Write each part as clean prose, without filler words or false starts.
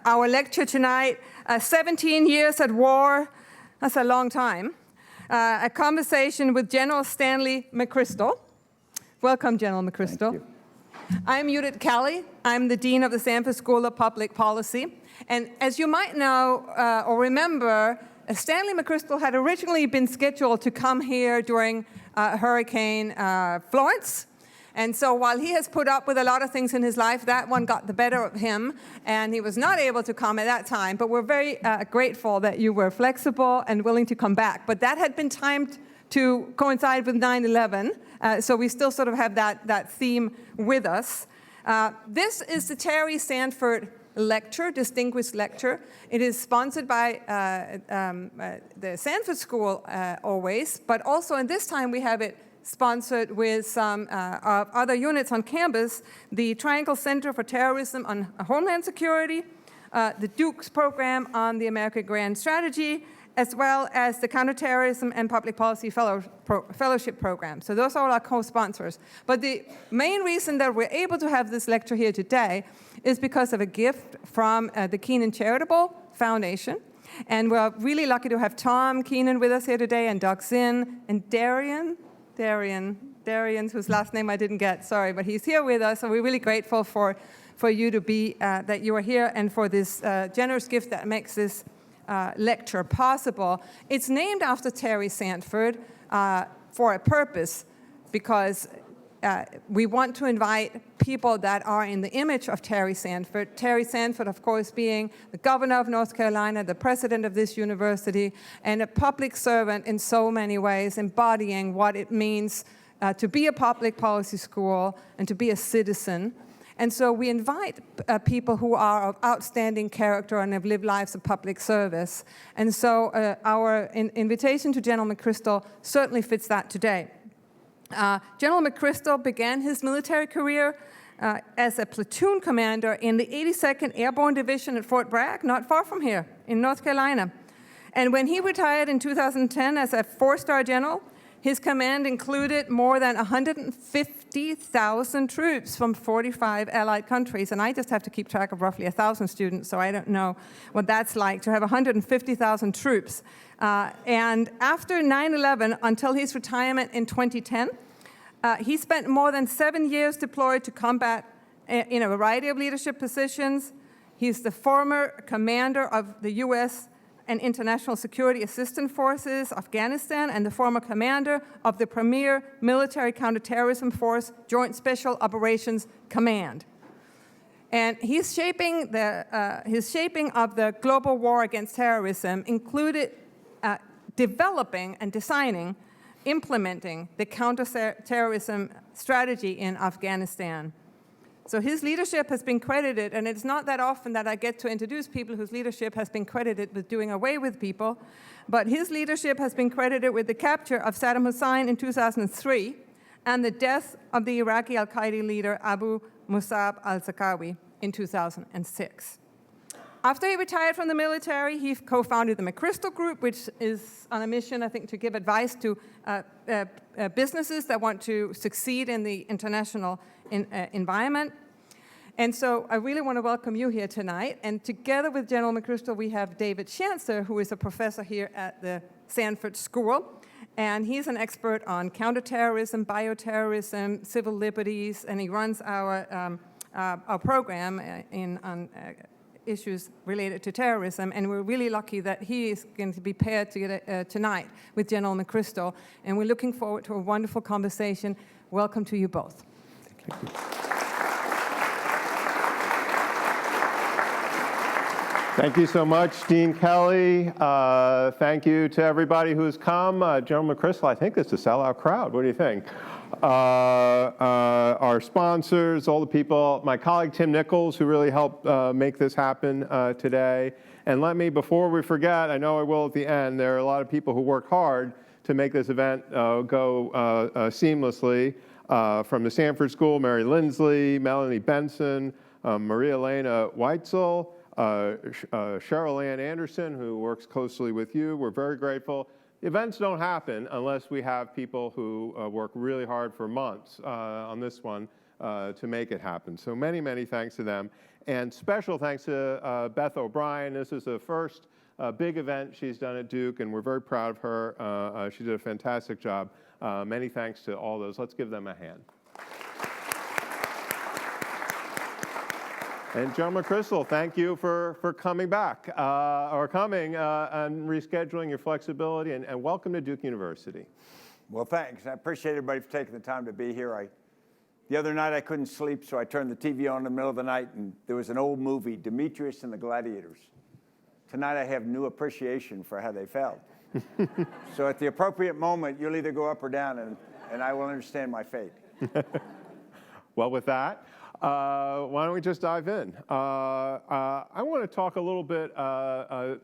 our lecture tonight, 17 years at war, that's a long time. A conversation with General Stanley McChrystal. Welcome, General McChrystal. Thank you. I'm Judith Kelly. I'm the Dean of the Sanford School of Public Policy. And as you might know or remember, Stanley McChrystal had originally been scheduled to come here during Hurricane Florence. And so while he has put up with a lot of things in his life, that one got the better of him, and he was not able to come at that time. But we're very grateful that you were flexible and willing to come back. But that had been timed to coincide with 9/11, so we still sort of have that theme with us. This is the Terry Sanford Lecture, Distinguished Lecture. It is sponsored by the Sanford School always, but also in this time we have it sponsored with some other units on campus, the Triangle Center for Terrorism on Homeland Security, the Duke's Program on the American Grand Strategy, as well as the Counterterrorism and Public Policy Fellowship Program. So those are all our co-sponsors. But the main reason that we're able to have this lecture here today is because of a gift from the Keenan Charitable Foundation. And we're really lucky to have Tom Keenan with us here today, and Doug Zinn, and Darian, whose last name I didn't get, sorry, but he's here with us, so we're really grateful for you to be, that you are here, and for this generous gift that makes this lecture possible. It's named after Terry Sanford for a purpose, because we want to invite people that are in the image of Terry Sanford. Terry Sanford, of course, being the governor of North Carolina, the president of this university, and a public servant in so many ways, embodying what it means to be a public policy school and to be a citizen. And so we invite people who are of outstanding character and have lived lives of public service. And so our invitation to General McChrystal certainly fits that today. General McChrystal began his military career as a platoon commander in the 82nd Airborne Division at Fort Bragg, not far from here, in North Carolina. And when he retired in 2010 as a 4-star general, his command included more than 150,000 troops from 45 allied countries. And I just have to keep track of roughly 1,000 students, so I don't know what that's like to have 150,000 troops. And after 9/11, until his retirement in 2010, he spent more than 7 years deployed to combat in a variety of leadership positions. He's the former commander of the U.S. and International Security Assistance Forces, Afghanistan, and the former commander of the premier military counterterrorism force, Joint Special Operations Command. And his shaping of the global war against terrorism included developing and designing, implementing the counterterrorism strategy in Afghanistan. So his leadership has been credited, and it's not that often that I get to introduce people whose leadership has been credited with doing away with people, but his leadership has been credited with the capture of Saddam Hussein in 2003 and the death of the Iraqi al-Qaida leader Abu Musab al-Zarqawi in 2006. After he retired from the military, he co-founded the McChrystal Group, which is on a mission, I think, to give advice to businesses that want to succeed in the international environment. And so I really want to welcome you here tonight. And together with General McChrystal, we have David Schanzer, who is a professor here at the Sanford School. And he's an expert on counterterrorism, bioterrorism, civil liberties, and he runs our program on issues related to terrorism, and we're really lucky that he is going to be paired together tonight with General McChrystal, and we're looking forward to a wonderful conversation. Welcome to you both. Thank you. Thank you so much, Dean Kelly. Thank you to everybody who's come. General McChrystal, I think it's a sellout crowd. What do you think? Our sponsors, all the people, my colleague Tim Nichols, who really helped make this happen today. And let me, before we forget, I know I will at the end, there are a lot of people who work hard to make this event go seamlessly. From the Sanford School, Mary Lindsley, Melanie Benson, Maria Elena Weitzel, Cheryl Ann Anderson, who works closely with you. We're very grateful. Events don't happen unless we have people who work really hard for months on this one to make it happen. So many, many thanks to them. And special thanks to Beth O'Brien. This is the first big event she's done at Duke, and we're very proud of her. She did a fantastic job. Many thanks to all those. Let's give them a hand. And John McChrystal, thank you for coming back, or coming and rescheduling your flexibility, and welcome to Duke University. Well, thanks. I appreciate everybody for taking the time to be here. The other night I couldn't sleep, so I turned the TV on in the middle of the night, and there was an old movie, Demetrius and the Gladiators. Tonight I have new appreciation for how they felt. So at the appropriate moment, you'll either go up or down, and I will understand my fate. Well, with that, why don't we just dive in? I want to talk a little bit,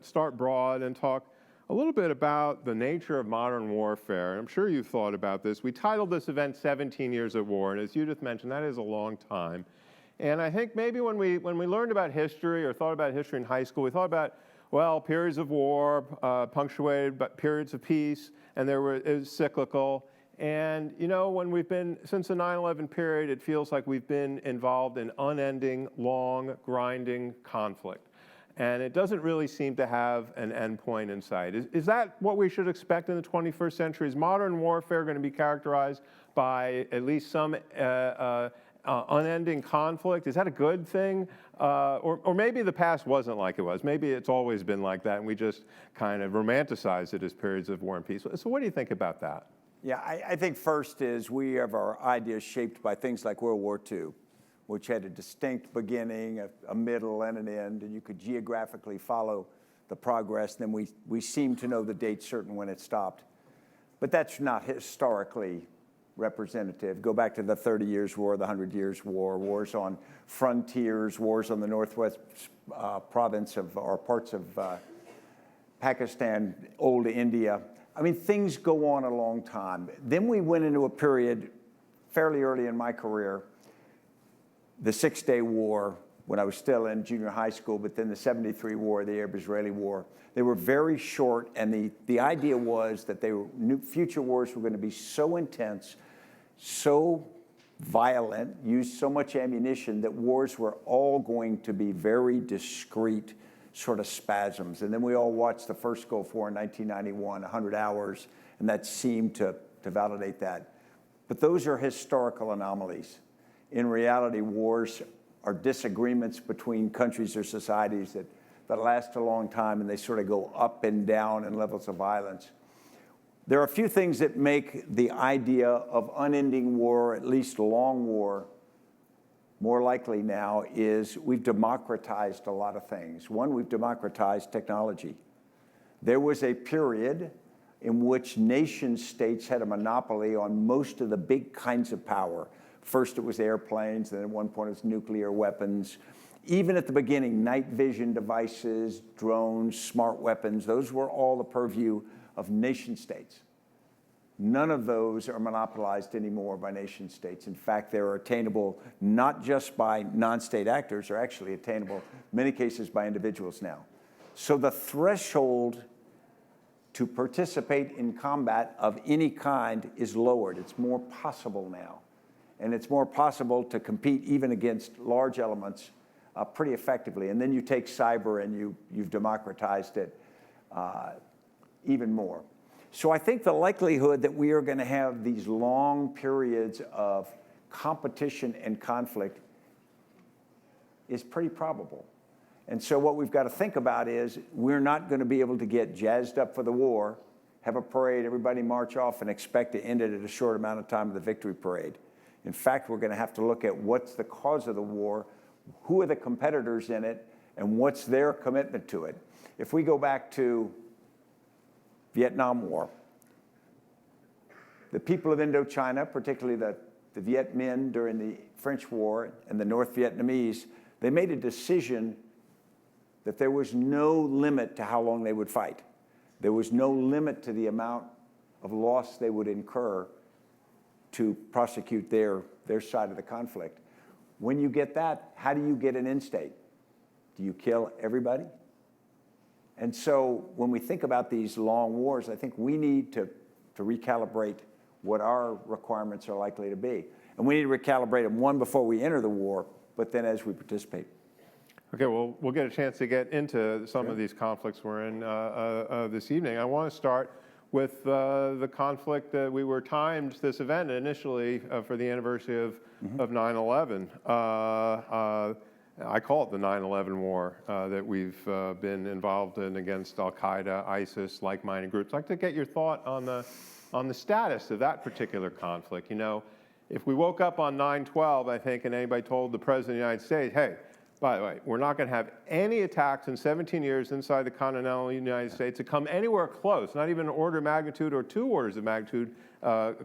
start broad and talk a little bit about the nature of modern warfare. I'm sure you've thought about this. We titled this event 17 Years at War, and as Judith mentioned, that is a long time. And I think maybe when we learned about history or thought about history in high school, we thought about, well, periods of war, punctuated by periods of peace, and it was cyclical. And, you know, when we've been, since the 9/11 period, it feels like we've been involved in unending, long, grinding conflict. And it doesn't really seem to have an endpoint in sight. Is that what we should expect in the 21st century? Is modern warfare going to be characterized by at least some unending conflict? Is that a good thing? Or maybe the past wasn't like it was. Maybe it's always been like that, and we just kind of romanticize it as periods of war and peace. So what do you think about that? Yeah, I think first is we have our ideas shaped by things like World War II, which had a distinct beginning, a middle, and an end, and you could geographically follow the progress. Then we seem to know the date certain when it stopped. But that's not historically representative. Go back to the 30 Years' War, the 100 Years' War, wars on frontiers, wars on the northwest province of, or parts of Pakistan, old India. I mean, things go on a long time. Then we went into a period fairly early in my career, the Six-Day War, when I was still in junior high school, but then the 73 War, the Arab-Israeli War. They were very short, and the idea was that future wars were going to be so intense, so violent, use so much ammunition that wars were all going to be very discrete sort of spasms. And then we all watched the first Gulf War in 1991, 100 hours, and that seemed to validate that. But those are historical anomalies. In reality, wars are disagreements between countries or societies that last a long time, and they sort of go up and down in levels of violence. There are a few things that make the idea of unending war, at least long war, more likely now. Is we've democratized a lot of things. One, we've democratized technology. There was a period in which nation states had a monopoly on most of the big kinds of power. First it was airplanes, then at one point it was nuclear weapons. Even at the beginning, night vision devices, drones, smart weapons, those were all the purview of nation states. None of those are monopolized anymore by nation states. In fact, they're attainable not just by non-state actors, they're actually attainable in many cases by individuals now. So the threshold to participate in combat of any kind is lowered. It's more possible now. And it's more possible to compete even against large elements pretty effectively. And then you take cyber and you've democratized it even more. So I think the likelihood that we are going to have these long periods of competition and conflict is pretty probable. And so what we've got to think about is we're not going to be able to get jazzed up for the war, have a parade, everybody march off, and expect to end it at a short amount of time of the victory parade. In fact, we're going to have to look at what's the cause of the war, who are the competitors in it, and what's their commitment to it. If we go back to Vietnam War, the people of Indochina, particularly the Viet Minh during the French War and the North Vietnamese, they made a decision that there was no limit to how long they would fight. There was no limit to the amount of loss they would incur to prosecute their side of the conflict. When you get that, how do you get an end state? Do you kill everybody? And so when we think about these long wars, I think we need to recalibrate what our requirements are likely to be. And we need to recalibrate them, one, before we enter the war, but then as we participate. Okay, well, we'll get a chance to get into some of these conflicts we're in this evening. I want to start with the conflict that we were timed this event initially for the anniversary of 9/11. I call it the 9/11 war that we've been involved in against al-Qaeda, ISIS, like-minded groups. I'd like to get your thought on the status of that particular conflict. You know, if we woke up on 9/12, I think, and anybody told the President of the United States, hey, by the way, we're not going to have any attacks in 17 years inside the continental United States to come anywhere close, not even an order of magnitude or 2 orders of magnitude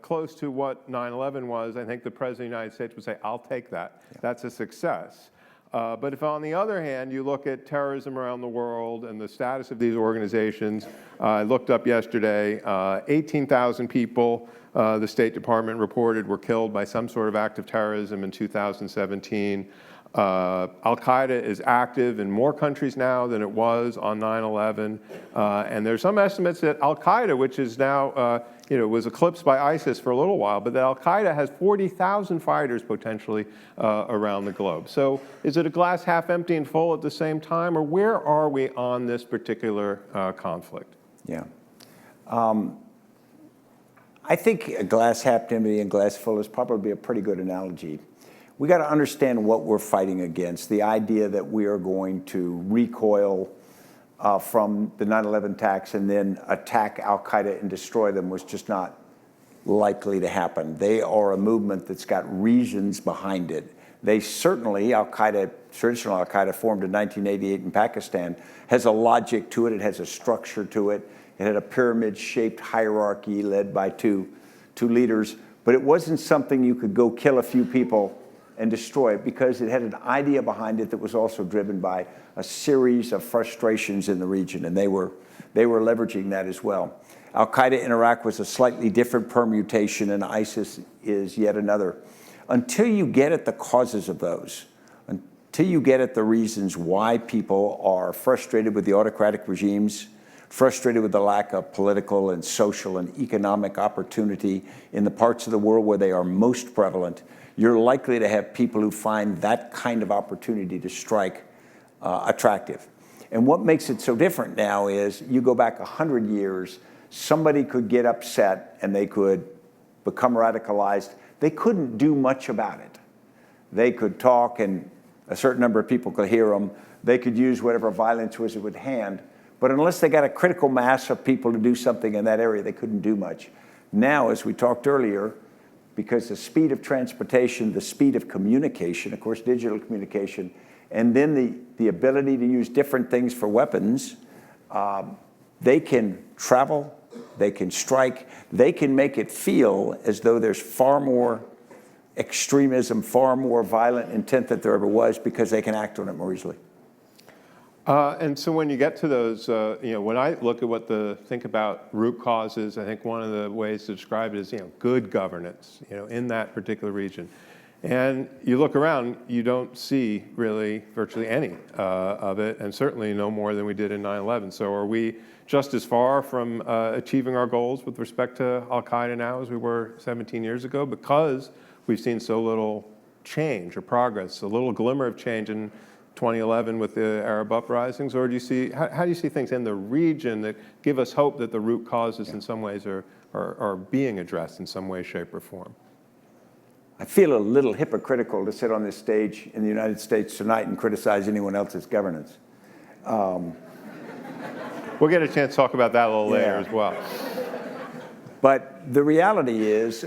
close to what 9/11 was. I think the President of the United States would say, I'll take that. Yeah. That's a success. But if on the other hand, you look at terrorism around the world and the status of these organizations, I looked up yesterday, 18,000 people, the State Department reported, were killed by some sort of act of terrorism in 2017. Al-Qaeda is active in more countries now than it was on 9/11, and there's some estimates that Al-Qaeda, which is now, was eclipsed by ISIS for a little while, but that Al-Qaeda has 40,000 fighters potentially around the globe. So is it a glass half empty and full at the same time, or where are we on this particular conflict? Yeah. I think a glass half empty and glass full is probably a pretty good analogy. We got to understand what we're fighting against. The idea that we are going to recoil from the 9/11 attacks and then attack al-Qaeda and destroy them was just not likely to happen. They are a movement that's got reasons behind it. They certainly, al-Qaeda, traditional al-Qaeda formed in 1988 in Pakistan, has a logic to it. It has a structure to it. It had a pyramid-shaped hierarchy led by two leaders. But it wasn't something you could go kill a few people and destroy it, because it had an idea behind it that was also driven by a series of frustrations in the region, and they were leveraging that as well. Al-Qaeda in Iraq was a slightly different permutation, and ISIS is yet another. Until you get at the causes of those, until you get at the reasons why people are frustrated with the autocratic regimes, frustrated with the lack of political and social and economic opportunity in the parts of the world where they are most prevalent, you're likely to have people who find that kind of opportunity to strike attractive. And what makes it so different now is you go back 100 years, somebody could get upset and they could become radicalized. They couldn't do much about it. They could talk and a certain number of people could hear them. They could use whatever violence was at hand. But unless they got a critical mass of people to do something in that area, they couldn't do much. Now, as we talked earlier, because the speed of transportation, the speed of communication, of course, digital communication, and then the ability to use different things for weapons, they can travel, they can strike, they can make it feel as though there's far more extremism, far more violent intent than there ever was, because they can act on it more easily. And so when you get to those, when I look at think about root causes, I think one of the ways to describe it is, good governance, in that particular region. And you look around, you don't see really virtually any of it, and certainly no more than we did in 9/11. So are we just as far from achieving our goals with respect to al-Qaeda now as we were 17 years ago, because we've seen so little change or progress, a little glimmer of change in 2011 with the Arab uprisings? Or do you see, how do you see things in the region that give us hope that the root causes in some ways are being addressed in some way, shape, or form? I feel a little hypocritical to sit on this stage in the United States tonight and criticize anyone else's governance. We'll get a chance to talk about that a little later as well. But the reality is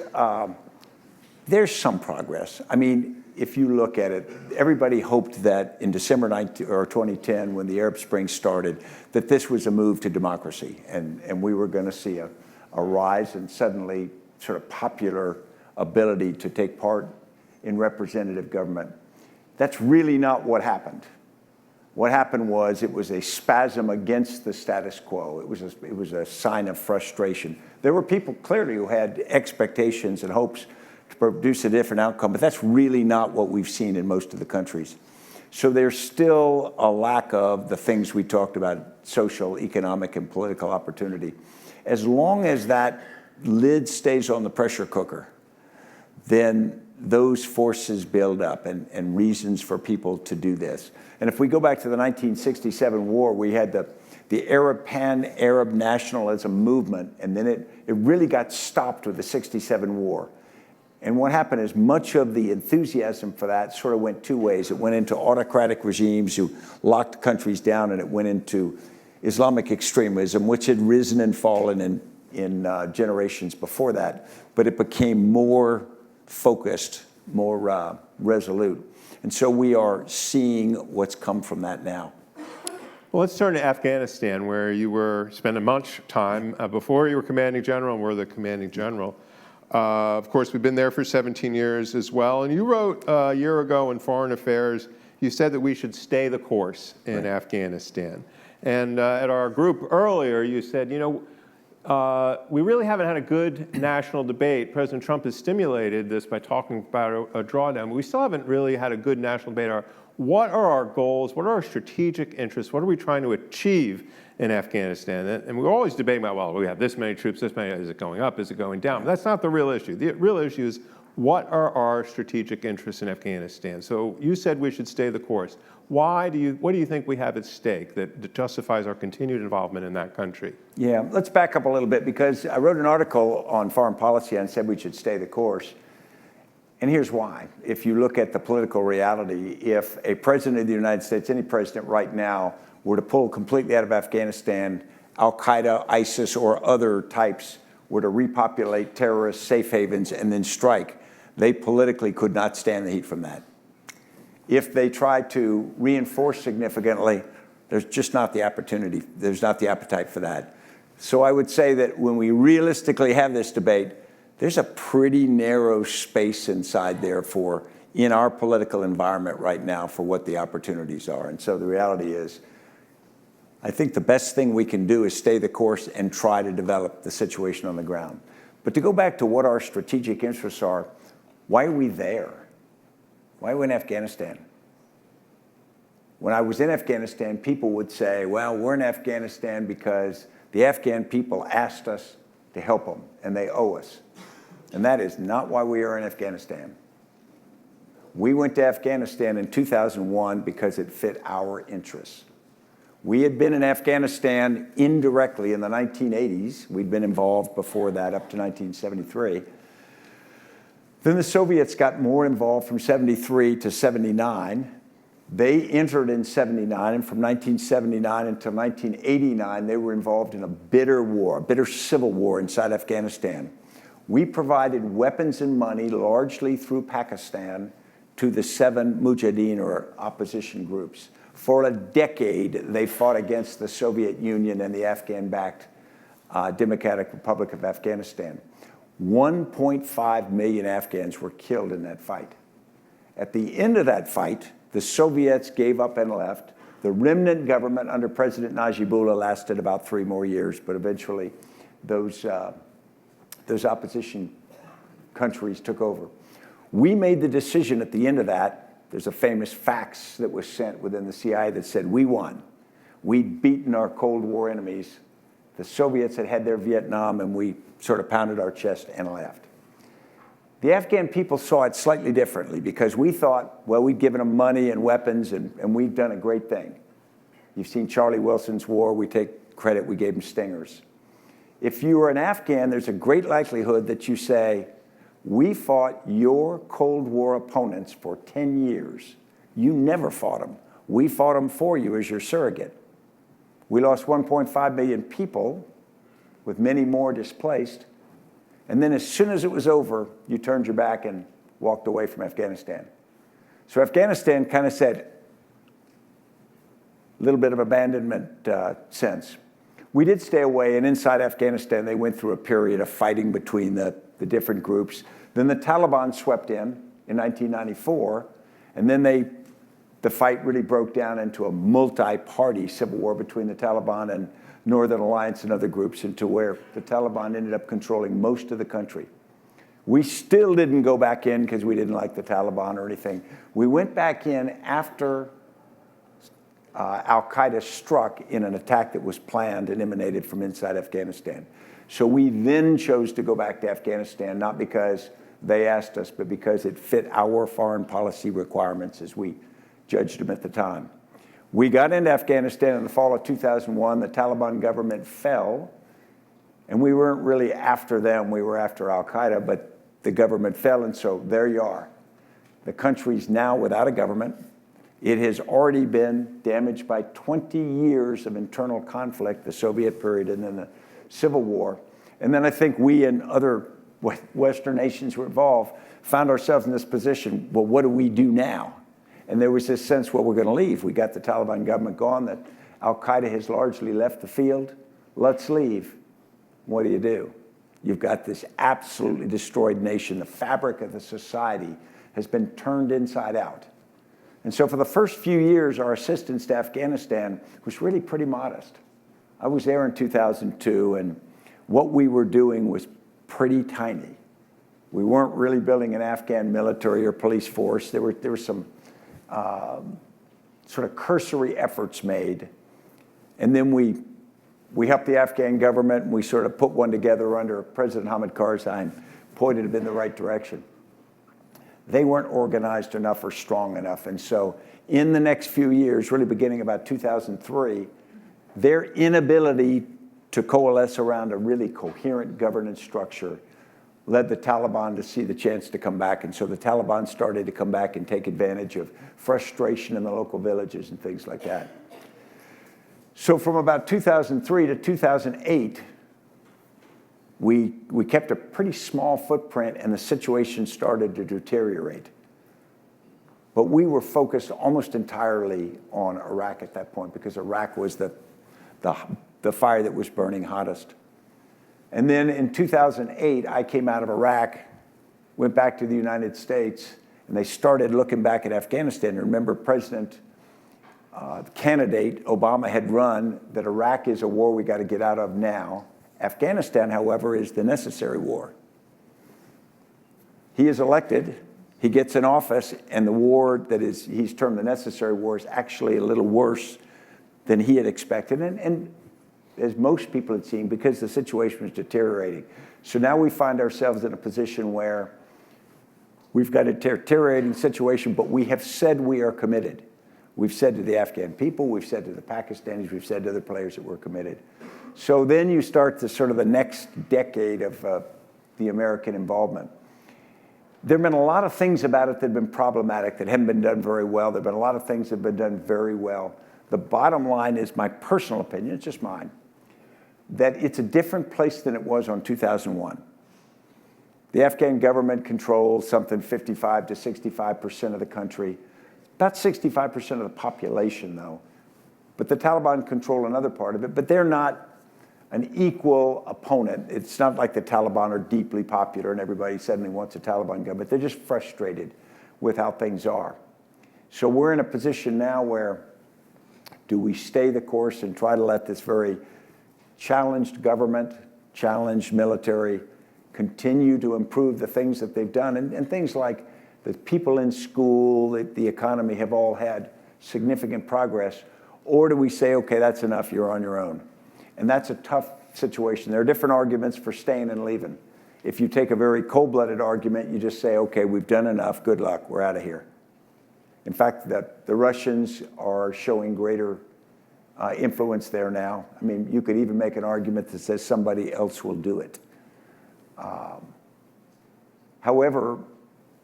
there's some progress. I mean, if you look at it, everybody hoped that in December 2010, when the Arab Spring started, that this was a move to democracy, and we were going to see a rise and suddenly sort of popular ability to take part in representative government. That's really not what happened. What happened was it was a spasm against the status quo. It was a sign of frustration. There were people clearly who had expectations and hopes to produce a different outcome, but that's really not what we've seen in most of the countries. So there's still a lack of the things we talked about, social, economic, and political opportunity. As long as that lid stays on the pressure cooker, then those forces build up and reasons for people to do this. And if we go back to the 1967 war, we had the Arab pan-Arab nationalism movement, and then it really got stopped with the 67 war. And what happened is much of the enthusiasm for that sort of went two ways. It went into autocratic regimes who locked countries down, and it went into Islamic extremism, which had risen and fallen in generations before that. But it became more focused, more resolute. And so we are seeing what's come from that now. Well, let's turn to Afghanistan, where you were spending much time before you were commanding general and were the commanding general. Of course, we've been there for 17 years as well. And you wrote a year ago in Foreign Affairs, you said that we should stay the course in Afghanistan. And at our group earlier, you said, you know, we really haven't had a good national debate. President Trump has stimulated this by talking about a drawdown, but we still haven't really had a good national debate. What are our goals? What are our strategic interests? What are we trying to achieve in Afghanistan? And we're always debating about, well, we have this many troops, this many, is it going up, is it going down? But that's not the real issue. The real issue is, what are our strategic interests in Afghanistan? So you said we should stay the course. What do you think we have at stake that justifies our continued involvement in that country? Yeah, let's back up a little bit, because I wrote an article on foreign policy and said we should stay the course. And here's why. If you look at the political reality, if a president of the United States, any president right now, were to pull completely out of Afghanistan, al-Qaeda, ISIS, or other types were to repopulate terrorist safe havens and then strike, they politically could not stand the heat from that. If they try to reinforce significantly, there's just not the opportunity. There's not the appetite for that. So I would say that when we realistically have this debate, there's a pretty narrow space inside there in our political environment right now for what the opportunities are. And so the reality is, I think the best thing we can do is stay the course and try to develop the situation on the ground. But to go back to what our strategic interests are, why are we there? Why are we in Afghanistan? When I was in Afghanistan, people would say, well, we're in Afghanistan because the Afghan people asked us to help them, and they owe us. And that is not why we are in Afghanistan. We went to Afghanistan in 2001 because it fit our interests. We had been in Afghanistan indirectly in the 1980s. We'd been involved before that up to 1973. Then the Soviets got more involved from 73 to 79. They entered in 79, and from 1979 until 1989, they were involved in a bitter war, a bitter civil war inside Afghanistan. We provided weapons and money, largely through Pakistan, to the 7 Mujahideen, or opposition groups. For a decade, they fought against the Soviet Union and the Afghan-backed Democratic Republic of Afghanistan. 1.5 million Afghans were killed in that fight. At the end of that fight, the Soviets gave up and left. The remnant government under President Najibullah lasted about 3 more years, but eventually those opposition countries took over. We made the decision at the end of that. There's a famous fax that was sent within the CIA that said, we won. We'd beaten our Cold War enemies. The Soviets had their Vietnam, and we sort of pounded our chest and left. The Afghan people saw it slightly differently, because we thought, well, we'd given them money and weapons, and we've done a great thing. You've seen Charlie Wilson's war. We take credit. We gave them stingers. If you were an Afghan, there's a great likelihood that you say, we fought your Cold War opponents for 10 years. You never fought them. We fought them for you as your surrogate. We lost 1.5 million people, with many more displaced. And then as soon as it was over, you turned your back and walked away from Afghanistan. So Afghanistan kind of said, a little bit of abandonment sense. We did stay away, and inside Afghanistan, they went through a period of fighting between the different groups. Then the Taliban swept in 1994, and then the fight really broke down into a multi-party civil war between the Taliban and Northern Alliance and other groups, into where the Taliban ended up controlling most of the country. We still didn't go back in because we didn't like the Taliban or anything. We went back in after al-Qaeda struck in an attack that was planned and emanated from inside Afghanistan. So we then chose to go back to Afghanistan, not because they asked us, but because it fit our foreign policy requirements as we judged them at the time. We got into Afghanistan in the fall of 2001. The Taliban government fell, and we weren't really after them. We were after al-Qaeda, but the government fell, and so there you are. The country's now without a government. It has already been damaged by 20 years of internal conflict, the Soviet period and then the Civil War. And then I think we and other Western nations were involved found ourselves in this position, well, what do we do now? And there was this sense, well, we're going to leave. We got the Taliban government gone, that al-Qaeda has largely left the field. Let's leave. What do? You've got this absolutely destroyed nation. The fabric of the society has been turned inside out. And so for the first few years, our assistance to Afghanistan was really pretty modest. I was there in 2002, and what we were doing was pretty tiny. We weren't really building an Afghan military or police force. There were some sort of cursory efforts made. And then we helped the Afghan government, and we sort of put one together under President Hamid Karzai, pointed them in the right direction. They weren't organized enough or strong enough. And so in the next few years, really beginning about 2003, their inability to coalesce around a really coherent governance structure led the Taliban to see the chance to come back. And so the Taliban started to come back and take advantage of frustration in the local villages and things like that. So from about 2003 to 2008, we kept a pretty small footprint, and the situation started to deteriorate. But we were focused almost entirely on Iraq at that point, because Iraq was the fire that was burning hottest. And then in 2008, I came out of Iraq, went back to the United States, and they started looking back at Afghanistan. Remember, candidate Obama had run that Iraq is a war we got to get out of now. Afghanistan, however, is the necessary war. He is elected, he gets in office, and the war that he's termed the necessary war is actually a little worse than he had expected, and as most people had seen, because the situation was deteriorating. So now we find ourselves in a position where we've got a deteriorating situation, but we have said we are committed. We've said to the Afghan people, we've said to the Pakistanis, we've said to other players that we're committed. So then you start the sort of the next decade of the American involvement. There have been a lot of things about it that have been problematic, that haven't been done very well. There have been a lot of things that have been done very well. The bottom line is my personal opinion, it's just mine, that it's a different place than it was on 2001. The Afghan government controls something 55 to 65% of the country. About 65% of the population, though. But the Taliban control another part of it, but they're not an equal opponent. It's not like the Taliban are deeply popular and everybody suddenly wants a Taliban government. They're just frustrated with how things are. So we're in a position now where do we stay the course and try to let this very challenged government, challenged military, continue to improve the things that they've done, and things like the people in school, the economy have all had significant progress, or do we say, okay, that's enough, you're on your own? And that's a tough situation. There are different arguments for staying and leaving. If you take a very cold-blooded argument, you just say, okay, we've done enough, good luck, we're out of here. In fact, the Russians are showing greater influence there now. I mean, you could even make an argument that says somebody else will do it. However,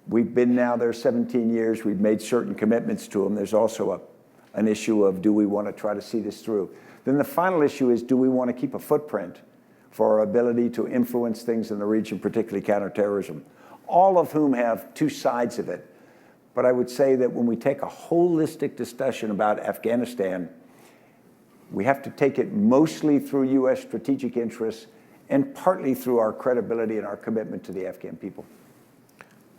we've been now there 17 years. We've made certain commitments to them. There's also an issue of, do we want to try to see this through? Then the final issue is, do we want to keep a footprint for our ability to influence things in the region, particularly counterterrorism? All of whom have two sides of it. But I would say that when we take a holistic discussion about Afghanistan, we have to take it mostly through U.S. strategic interests and partly through our credibility and our commitment to the Afghan people.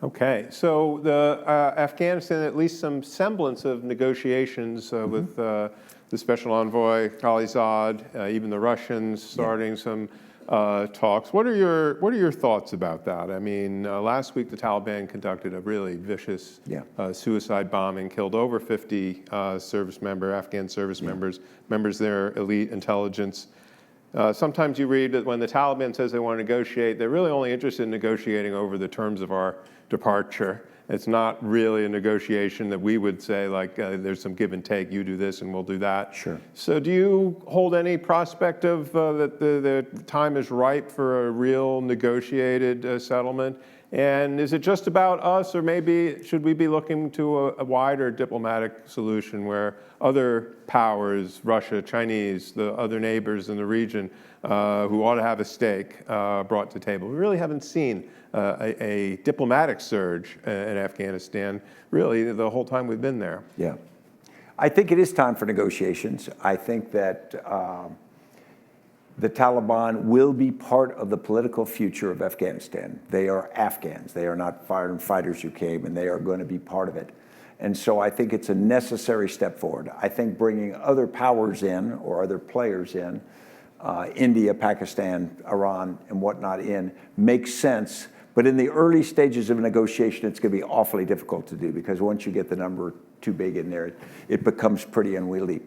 Okay, so the Afghanistan, at least some semblance of negotiations with the Special Envoy, Khalilzad, even the Russians starting some talks. What are your thoughts about that? I mean, last week the Taliban conducted a really vicious suicide bombing, killed over 50 Afghan service members of their elite intelligence. Sometimes you read that when the Taliban says they want to negotiate, they're really only interested in negotiating over the terms of our departure. It's not really a negotiation that we would say, like, there's some give and take, you do this and we'll do that. Sure. So do you hold any prospect of that the time is ripe for a real negotiated settlement? And is it just about us, or maybe should we be looking to a wider diplomatic solution where other powers, Russia, Chinese, the other neighbors in the region, who ought to have a stake, brought to the table? We really haven't seen a diplomatic surge in Afghanistan, really, the whole time we've been there. Yeah. I think it is time for negotiations. I think that the Taliban will be part of the political future of Afghanistan. They are Afghans. They are not foreign fighters who came, and they are going to be part of it. And so I think it's a necessary step forward. I think bringing other powers in, or other players in, India, Pakistan, Iran, and whatnot in, makes sense. But in the early stages of a negotiation, it's going to be awfully difficult to do, because once you get the number too big in there, it becomes pretty unwieldy.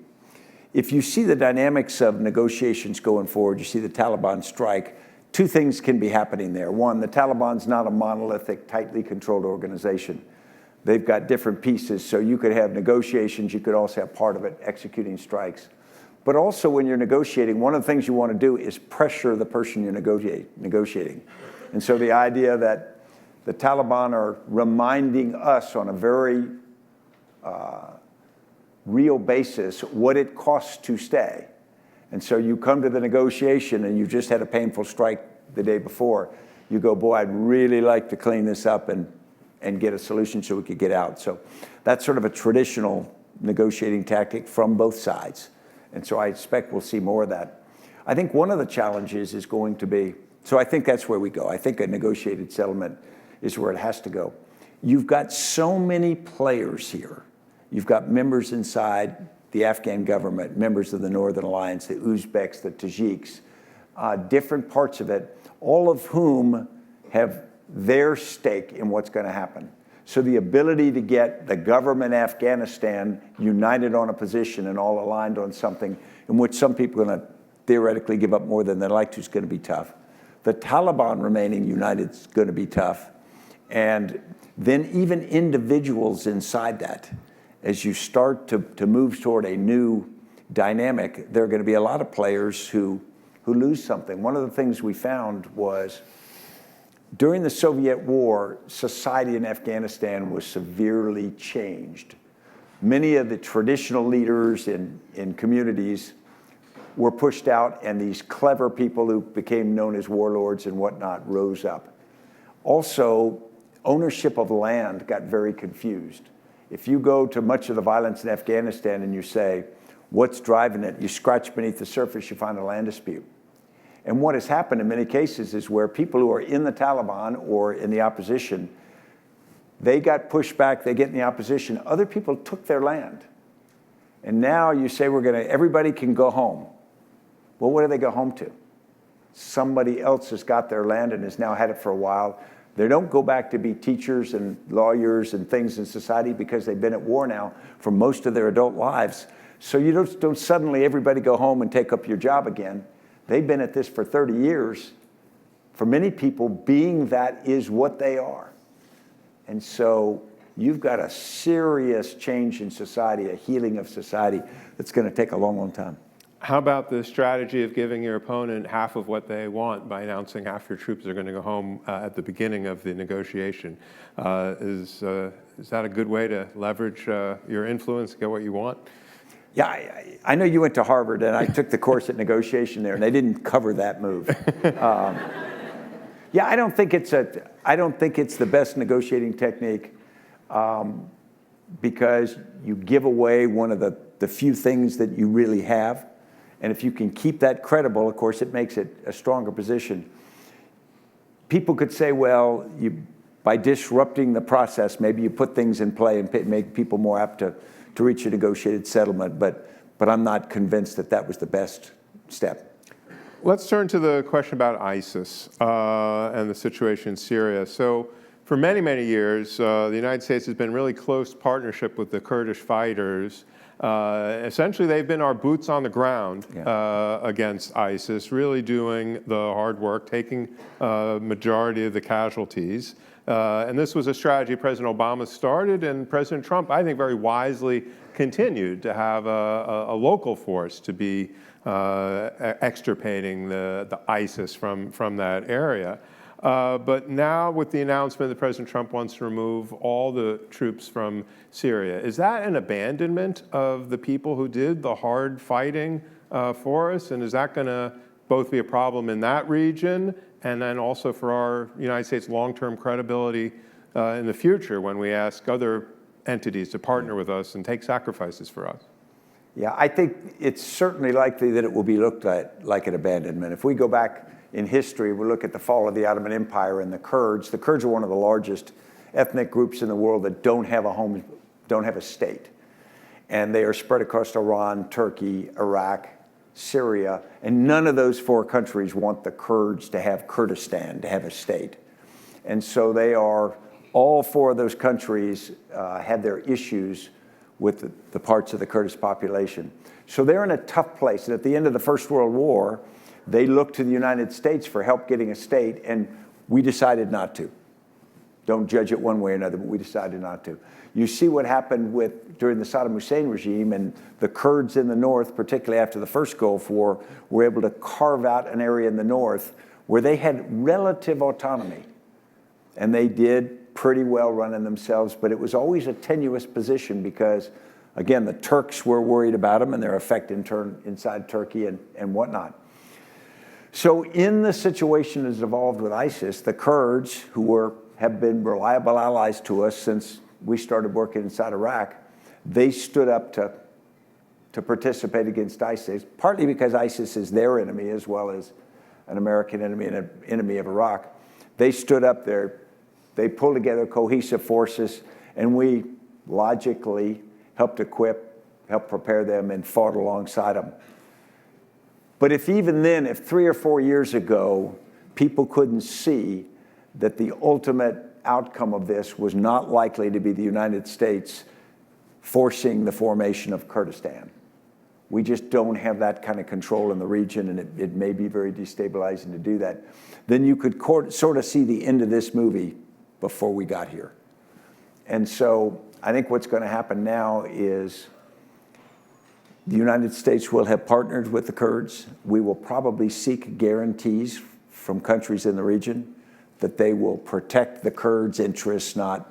If you see the dynamics of negotiations going forward, you see the Taliban strike, two things can be happening there. One, the Taliban's not a monolithic, tightly controlled organization. They've got different pieces, so you could have negotiations, you could also have part of it executing strikes. But also when you're negotiating, one of the things you want to do is pressure the person you're negotiating. And so the idea that the Taliban are reminding us on a very real basis what it costs to stay. And so you come to the negotiation and you just had a painful strike the day before. You go, boy, I'd really like to clean this up and get a solution so we could get out. So that's sort of a traditional negotiating tactic from both sides. And so I expect we'll see more of that. I think one of the challenges is going to be, so I think that's where we go. I think a negotiated settlement is where it has to go. You've got so many players here. You've got members inside the Afghan government, members of the Northern Alliance, the Uzbeks, the Tajiks, different parts of it, all of whom have their stake in what's going to happen. So the ability to get the government of Afghanistan united on a position and all aligned on something in which some people are going to theoretically give up more than they'd like to is going to be tough. The Taliban remaining united is going to be tough. And then even individuals inside that, as you start to move toward a new dynamic, there are going to be a lot of players who lose something. One of the things we found was during the Soviet war, society in Afghanistan was severely changed. Many of the traditional leaders in communities were pushed out, and these clever people who became known as warlords and whatnot rose up. Also, ownership of land got very confused. If you go to much of the violence in Afghanistan and you say, what's driving it? You scratch beneath the surface, you find a land dispute. And what has happened in many cases is where people who are in the Taliban or in the opposition, they got pushed back, they get in the opposition, other people took their land. And now you say everybody can go home. Well, where do they go home to? Somebody else has got their land and has now had it for a while. They don't go back to be teachers and lawyers and things in society because they've been at war now for most of their adult lives. So you don't suddenly everybody go home and take up your job again. They've been at this for 30 years. For many people, being that is what they are. And so you've got a serious change in society, a healing of society that's going to take a long, long time. How about the strategy of giving your opponent half of what they want by announcing half your troops are going to go home at the beginning of the negotiation? Is that a good way to leverage your influence, get what you want? Yeah, I know you went to Harvard, and I took the course at negotiation there, and they didn't cover that move. Yeah, I don't think it's the best negotiating technique because you give away one of the few things that you really have. And if you can keep that credible, of course, it makes it a stronger position. People could say, well, by disrupting the process, maybe you put things in play and make people more apt to reach a negotiated settlement. But I'm not convinced that was the best step. Let's turn to the question about ISIS and the situation in Syria. So for many, many years, the United States has been in really close partnership with the Kurdish fighters. Essentially, they've been our boots on the ground Yeah. against ISIS, really doing the hard work, taking majority of the casualties. And this was a strategy President Obama started, and President Trump, I think, very wisely continued to have a local force to be extirpating the ISIS from that area. But now with the announcement that President Trump wants to remove all the troops from Syria, is that an abandonment of the people who did the hard fighting for us? And is that going to both be a problem in that region and then also for our United States long-term credibility in the future when we ask other entities to partner with us and take sacrifices for us? Yeah, I think it's certainly likely that it will be looked at like an abandonment. If we go back in history, we look at the fall of the Ottoman Empire and the Kurds. The Kurds are one of the largest ethnic groups in the world that don't have a home, don't have a state. And they are spread across Iran, Turkey, Iraq, Syria, and none of those four countries want the Kurds to have Kurdistan, to have a state. And so they are, all four of those countries have their issues with the parts of the Kurdish population. So they're in a tough place. And at the end of the First World War, they looked to the United States for help getting a state, and we decided not to. Don't judge it one way or another, but we decided not to. You see what happened during the Saddam Hussein regime, and the Kurds in the north, particularly after the first Gulf War, were able to carve out an area in the north where they had relative autonomy. And they did pretty well running themselves, but it was always a tenuous position because, again, the Turks were worried about them and their effect in turn inside Turkey and whatnot. So in the situation that's evolved with ISIS, the Kurds, who have been reliable allies to us since we started working inside Iraq, they stood up to participate against ISIS, partly because ISIS is their enemy as well as an American enemy and an enemy of Iraq. They stood up there, they pulled together cohesive forces, and we logically helped equip, helped prepare them, and fought alongside them. But if 3 or 4 years ago, people couldn't see that the ultimate outcome of this was not likely to be the United States forcing the formation of Kurdistan. We just don't have that kind of control in the region, and it may be very destabilizing to do that. Then you could sort of see the end of this movie before we got here. And so I think what's going to happen now is the United States will have partnered with the Kurds. We will probably seek guarantees from countries in the region that they will protect the Kurds' interests, not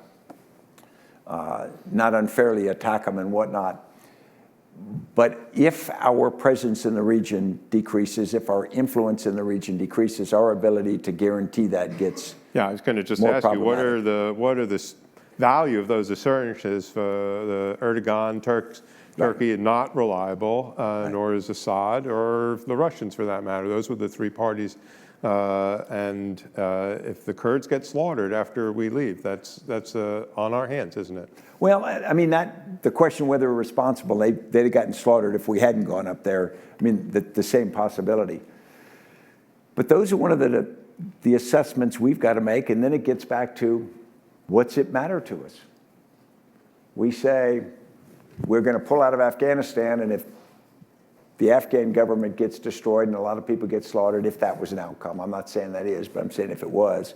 unfairly attack them and whatnot. But if our presence in the region decreases, if our influence in the region decreases, our ability to guarantee that gets Yeah, I was going to just more ask you, what are problematic. the value of those assurances? The Erdogan, Turkey is not reliable, nor is Assad, or the Russians for that matter. Those were the three parties. And if the Kurds get slaughtered after we leave, that's on our hands, isn't it? Well, I mean, the question whether we're responsible, they'd have gotten slaughtered if we hadn't gone up there. I mean, the same possibility. But those are one of the assessments we've got to make, and then it gets back to, what's it matter to us? We say, we're going to pull out of Afghanistan, and if the Afghan government gets destroyed and a lot of people get slaughtered, if that was an outcome, I'm not saying that is, but I'm saying if it was,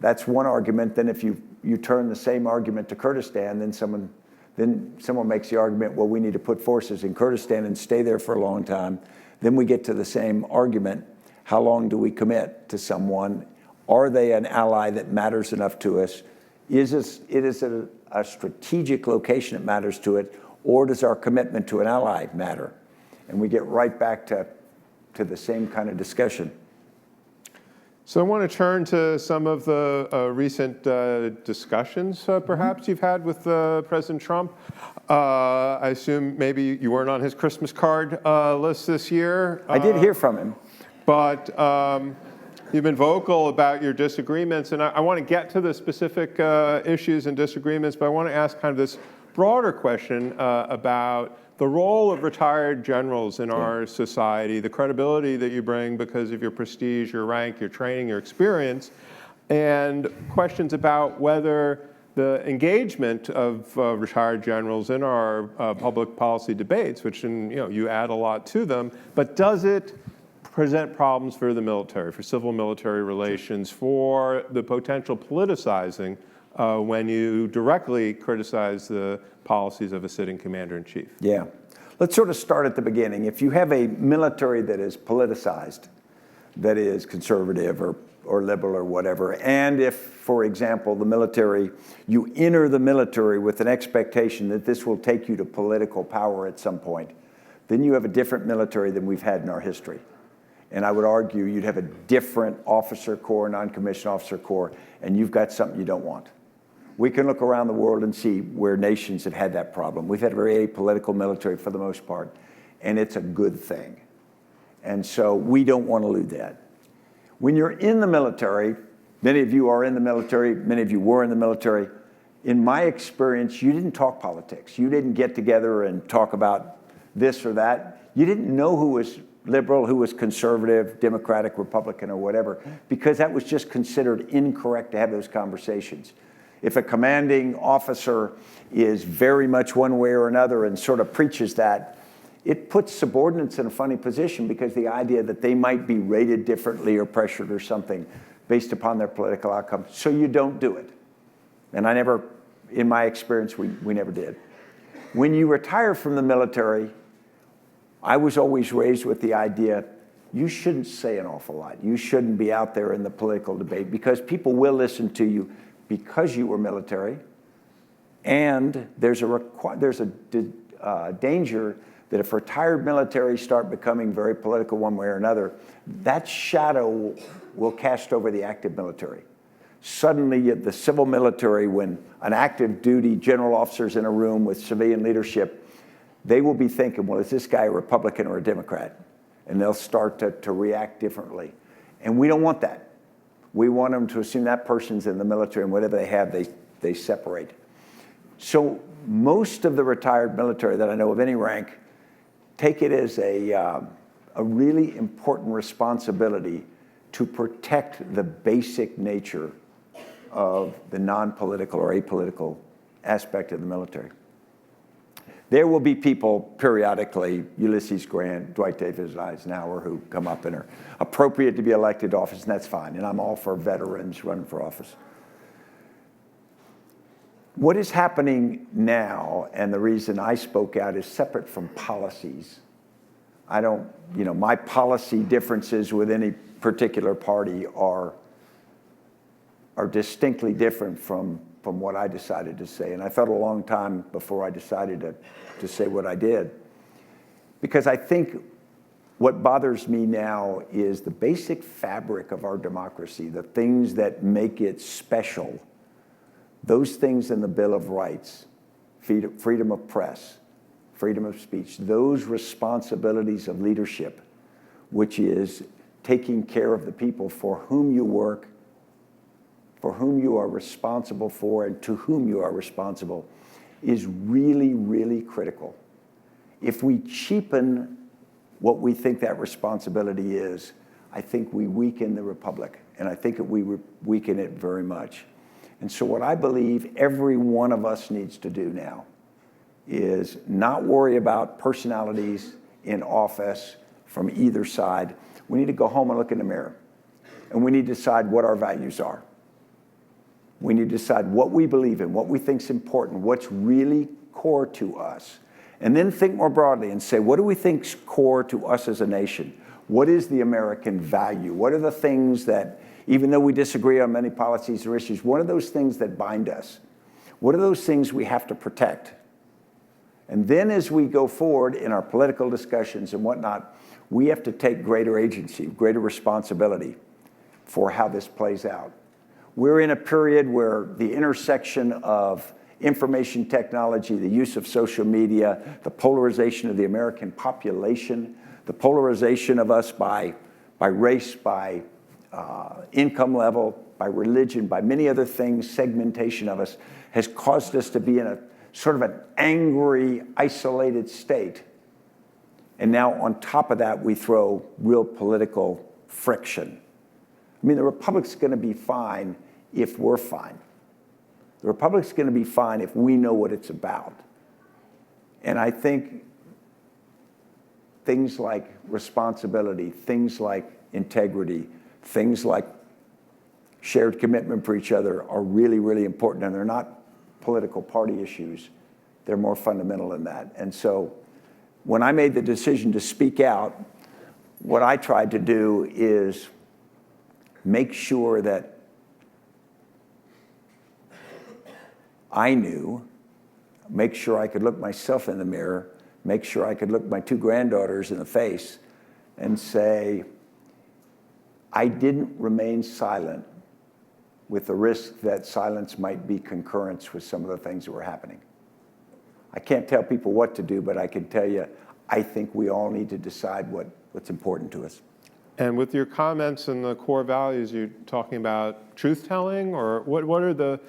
that's one argument. Then if you turn the same argument to Kurdistan, then someone makes the argument, well, we need to put forces in Kurdistan and stay there for a long time. Then we get to the same argument. How long do we commit to someone? Are they an ally that matters enough to us? Is it a strategic location that matters to it, or does our commitment to an ally matter? And we get right back to the same kind of discussion. So I want to turn to some of the recent discussions, perhaps, you've had with President Trump. I assume maybe you weren't on his Christmas card list this year. I did hear from him. But you've been vocal about your disagreements, and I want to get to the specific issues and disagreements, but I want to ask kind of this broader question about the role of retired generals in our society, the credibility that you bring because of your prestige, your rank, your training, your experience, and questions about whether the engagement of retired generals in our public policy debates, which you add a lot to them, but does it present problems for the military, for civil-military relations, for the potential politicizing when you directly criticize the policies of a sitting commander-in-chief? Yeah. Let's sort of start at the beginning. If you have a military that is politicized, that is conservative or liberal or whatever, and if, for example, the military, you enter the military with an expectation that this will take you to political power at some point, then you have a different military than we've had in our history. And I would argue you'd have a different officer corps, non-commissioned officer corps, and you've got something you don't want. We can look around the world and see where nations have had that problem. We've had a very apolitical military for the most part, and it's a good thing. And so we don't want to lose that. When you're in the military, many of you are in the military, many of you were in the military. In my experience, you didn't talk politics. You didn't get together and talk about this or that. You didn't know who was liberal, who was conservative, Democratic, Republican, or whatever, because that was just considered incorrect to have those conversations. If a commanding officer is very much one way or another and sort of preaches that, it puts subordinates in a funny position because the idea that they might be rated differently or pressured or something based upon their political outcome, so you don't do it. And I never, in my experience, we never did. When you retire from the military, I was always raised with the idea, you shouldn't say an awful lot. You shouldn't be out there in the political debate because people will listen to you because you were military, and there's a danger that if retired military start becoming very political one way or another, that shadow will cast over the active military. Suddenly, the civil military, when an active duty general officer's in a room with civilian leadership, they will be thinking, well, is this guy a Republican or a Democrat? And they'll start to react differently. And we don't want that. We want them to assume that person's in the military, and whatever they have, they separate. So most of the retired military that I know of any rank take it as a really important responsibility to protect the basic nature of the non-political or apolitical aspect of the military. There will be people periodically, Ulysses Grant, Dwight David Eisenhower, who come up and are appropriate to be elected to office, and that's fine. And I'm all for veterans running for office. What is happening now, and the reason I spoke out, is separate from policies. I don't, my policy differences with any particular party are distinctly different from what I decided to say. And I thought a long time before I decided to say what I did. Because I think what bothers me now is the basic fabric of our democracy, the things that make it special, those things in the Bill of Rights, freedom of press, freedom of speech, those responsibilities of leadership, which is taking care of the people for whom you work, for whom you are responsible for, and to whom you are responsible, is really, really critical. If we cheapen what we think that responsibility is, I think we weaken the republic, and I think that we weaken it very much. And so what I believe every one of us needs to do now is not worry about personalities in office from either side. We need to go home and look in the mirror, and we need to decide what our values are. We need to decide what we believe in, what we think is important, what's really core to us. And then think more broadly and say, what do we think is core to us as a nation? What is the American value? What are the things that, even though we disagree on many policies or issues, what are those things that bind us? What are those things we have to protect? And then as we go forward in our political discussions and whatnot, we have to take greater agency, greater responsibility for how this plays out. We're in a period where the intersection of information technology, the use of social media, the polarization of the American population, the polarization of us by race, by income level, by religion, by many other things, segmentation of us, has caused us to be in a sort of an angry, isolated state. And now on top of that, we throw real political friction. I mean, the republic's going to be fine if we're fine. The Republic's going to be fine if we know what it's about. And I think things like responsibility, things like integrity, things like shared commitment for each other are really, really important. And they're not political party issues. They're more fundamental than that. And so when I made the decision to speak out, what I tried to do is make sure that I knew, make sure I could look myself in the mirror, make sure I could look my two granddaughters in the face and say, I didn't remain silent with the risk that silence might be concurrence with some of the things that were happening. I can't tell people what to do, but I can tell you, I think we all need to decide what's important to us. And with your comments and the core values, you're talking about truth-telling, or what are the,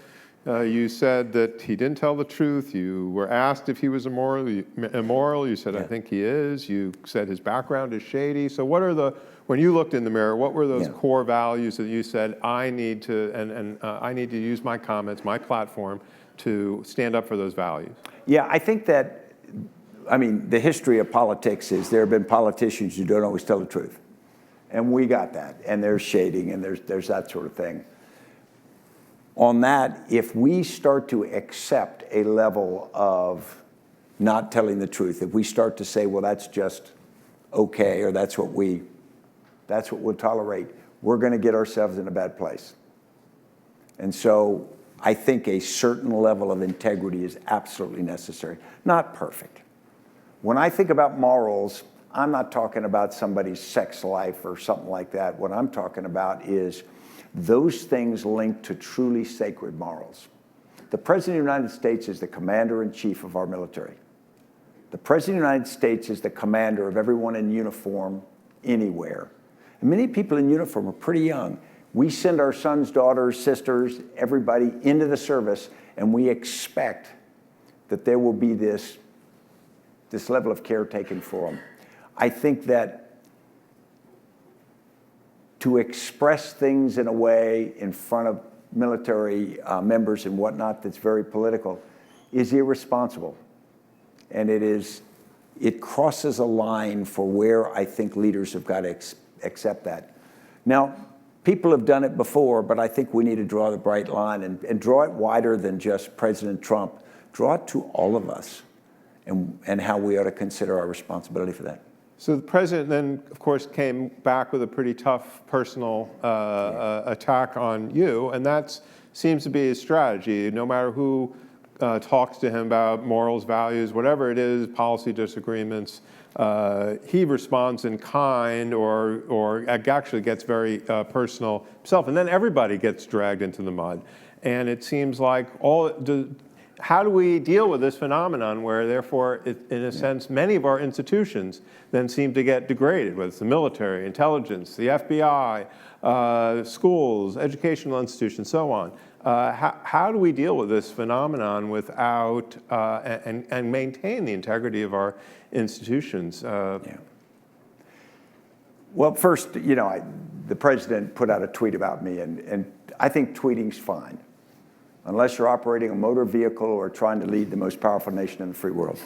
you said that he didn't tell the truth. You were asked if he was immoral. You said, I think he is. You said his background is shady. So what are the, when you looked in the mirror, what were those core values that you said, I need to, I need to use my comments, my platform, to stand up for those values? Yeah, I think that, I mean, the history of politics is there have been politicians who don't always tell the truth. And we got that. And there's shading and there's that sort of thing. On that, if we start to accept a level of not telling the truth, if we start to say, well, that's just okay, or that's what we'll tolerate, we're going to get ourselves in a bad place. And so I think a certain level of integrity is absolutely necessary. Not perfect. When I think about morals, I'm not talking about somebody's sex life or something like that. What I'm talking about is those things linked to truly sacred morals. The President of the United States is the commander-in-chief of our military. The President of the United States is the commander of everyone in uniform anywhere. And many people in uniform are pretty young. We send our sons, daughters, sisters, everybody into the service, and we expect that there will be this level of care taken for them. I think that to express things in a way in front of military members and whatnot that's very political is irresponsible. And it crosses a line for where I think leaders have got to accept that. Now, people have done it before, but I think we need to draw the bright line and draw it wider than just President Trump. Draw it to all of us and how we ought to consider our responsibility for that. So the president then, of course, came back with a pretty tough personal attack on you, and that seems to be his strategy. No matter who talks to him about morals, values, whatever it is, policy disagreements, he responds in kind or actually gets very personal himself, and then everybody gets dragged into the mud. And it seems like how do we deal with this phenomenon where, therefore, in a sense, many of our institutions then seem to get degraded, whether it's the military, intelligence, the FBI, schools, educational institutions, so on. How do we deal with this phenomenon without and maintain the integrity of our institutions? Well, first, you know, the president put out a tweet about me, and I think tweeting's fine, unless you're operating a motor vehicle or trying to lead the most powerful nation in the free world.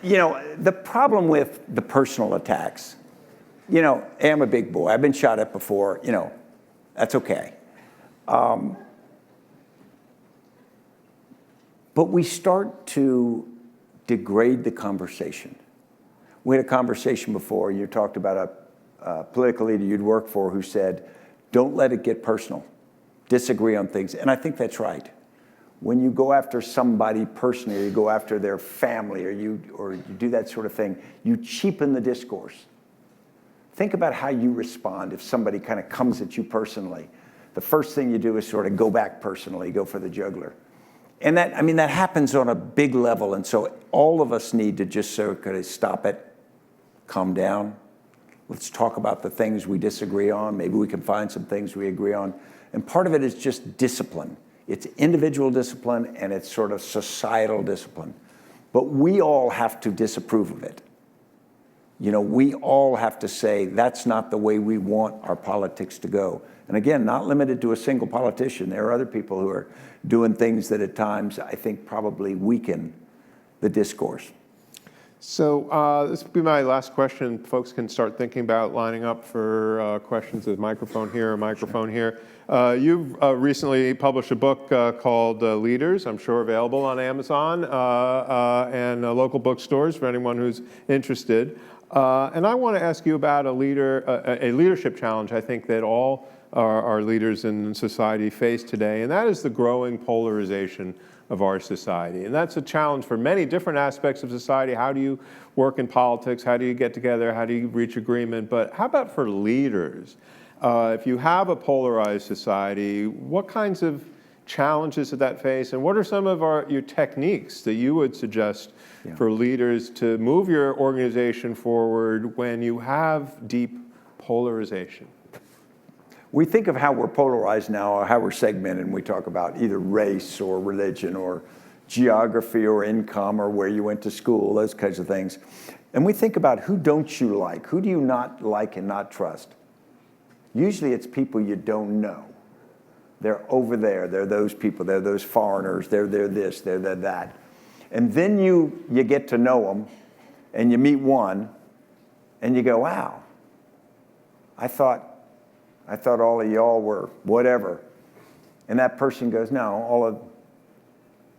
You know, the problem with the personal attacks, you know, hey, I'm a big boy. I've been shot at before. You know, that's okay. But we start to degrade the conversation. We had a conversation before. You talked about a political leader you'd worked for who said, don't let it get personal. Disagree on things. And I think that's right. When you go after somebody personally, or you go after their family, or you do that sort of thing, you cheapen the discourse. Think about how you respond if somebody kind of comes at you personally. The first thing you do is sort of go back personally, go for the jugular. And that, I mean, that happens on a big level. And so all of us need to just sort of stop it, calm down. Let's talk about the things we disagree on. Maybe we can find some things we agree on. And part of it is just discipline. It's individual discipline and it's sort of societal discipline. But we all have to disapprove of it. You know, we all have to say that's not the way we want our politics to go. And again, not limited to a single politician. There are other people who are doing things that at times I think probably weaken the discourse. So this will be my last question. Folks can start thinking about lining up for questions. There's a microphone here, a microphone here. You've recently published a book called Leaders, I'm sure available on Amazon and local bookstores for anyone who's interested. And I want to ask you about a leadership challenge I think that all our leaders in society face today, and that is the growing polarization of our society. And that's a challenge for many different aspects of society. How do you work in politics? How do you get together? How do you reach agreement? But how about for leaders? If you have a polarized society, what kinds of challenges does that face? And what are some of your techniques that you would suggest for leaders to move your organization forward when you have deep polarization? We think of how we're polarized now, or how we're segmented, and we talk about either race or religion or geography or income or where you went to school, those kinds of things. And we think about who don't you like? Who do you not like and not trust? Usually it's people you don't know. They're over there. They're those people. They're those foreigners. They're this. They're that. And then you get to know them, and you meet one, and you go, wow, I thought all of y'all were whatever. And that person goes, no,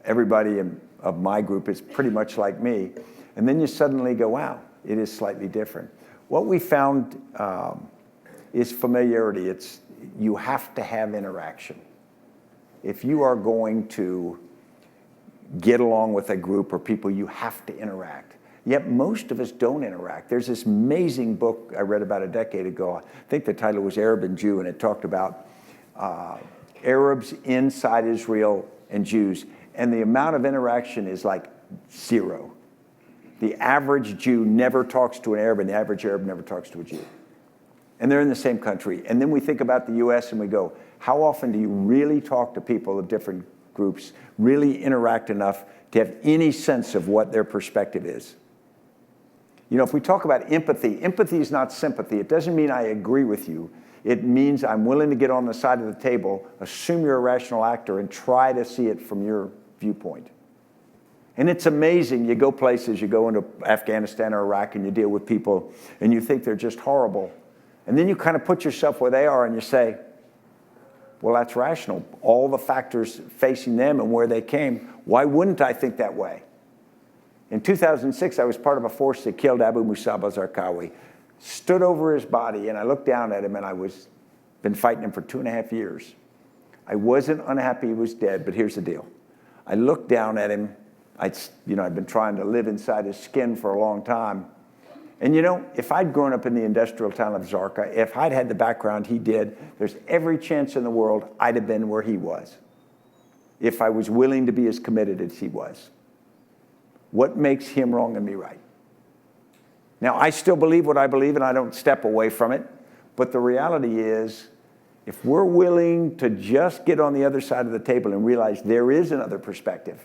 everybody of my group is pretty much like me. And then you suddenly go, wow, it is slightly different. What we found is familiarity. You have to have interaction. If you are going to get along with a group or people, you have to interact. Yet most of us don't interact. There's this amazing book I read about a decade ago. I think the title was Arab and Jew, and it talked about Arabs inside Israel and Jews. And the amount of interaction is like zero. The average Jew never talks to an Arab, and the average Arab never talks to a Jew. And they're in the same country. And then we think about the US and we go, how often do you really talk to people of different groups, really interact enough to have any sense of what their perspective is? You know, if we talk about empathy, empathy is not sympathy. It doesn't mean I agree with you. It means I'm willing to get on the side of the table, assume you're a rational actor, and try to see it from your viewpoint. And it's amazing. You go places, you go into Afghanistan or Iraq, and you deal with people, and you think they're just horrible. And then you kind of put yourself where they are, and you say, well, that's rational. All the factors facing them and where they came, why wouldn't I think that way? In 2006, I was part of a force that killed Abu Musab al-Zarqawi. Stood over his body, and I looked down at him, and been fighting him for 2.5 years. I wasn't unhappy he was dead, but here's the deal. I looked down at him. I'd been trying to live inside his skin for a long time. And if I'd grown up in the industrial town of Zarqa, if I'd had the background he did, there's every chance in the world I'd have been where he was, if I was willing to be as committed as he was. What makes him wrong and me right? Now, I still believe what I believe, and I don't step away from it. But the reality is, if we're willing to just get on the other side of the table and realize there is another perspective,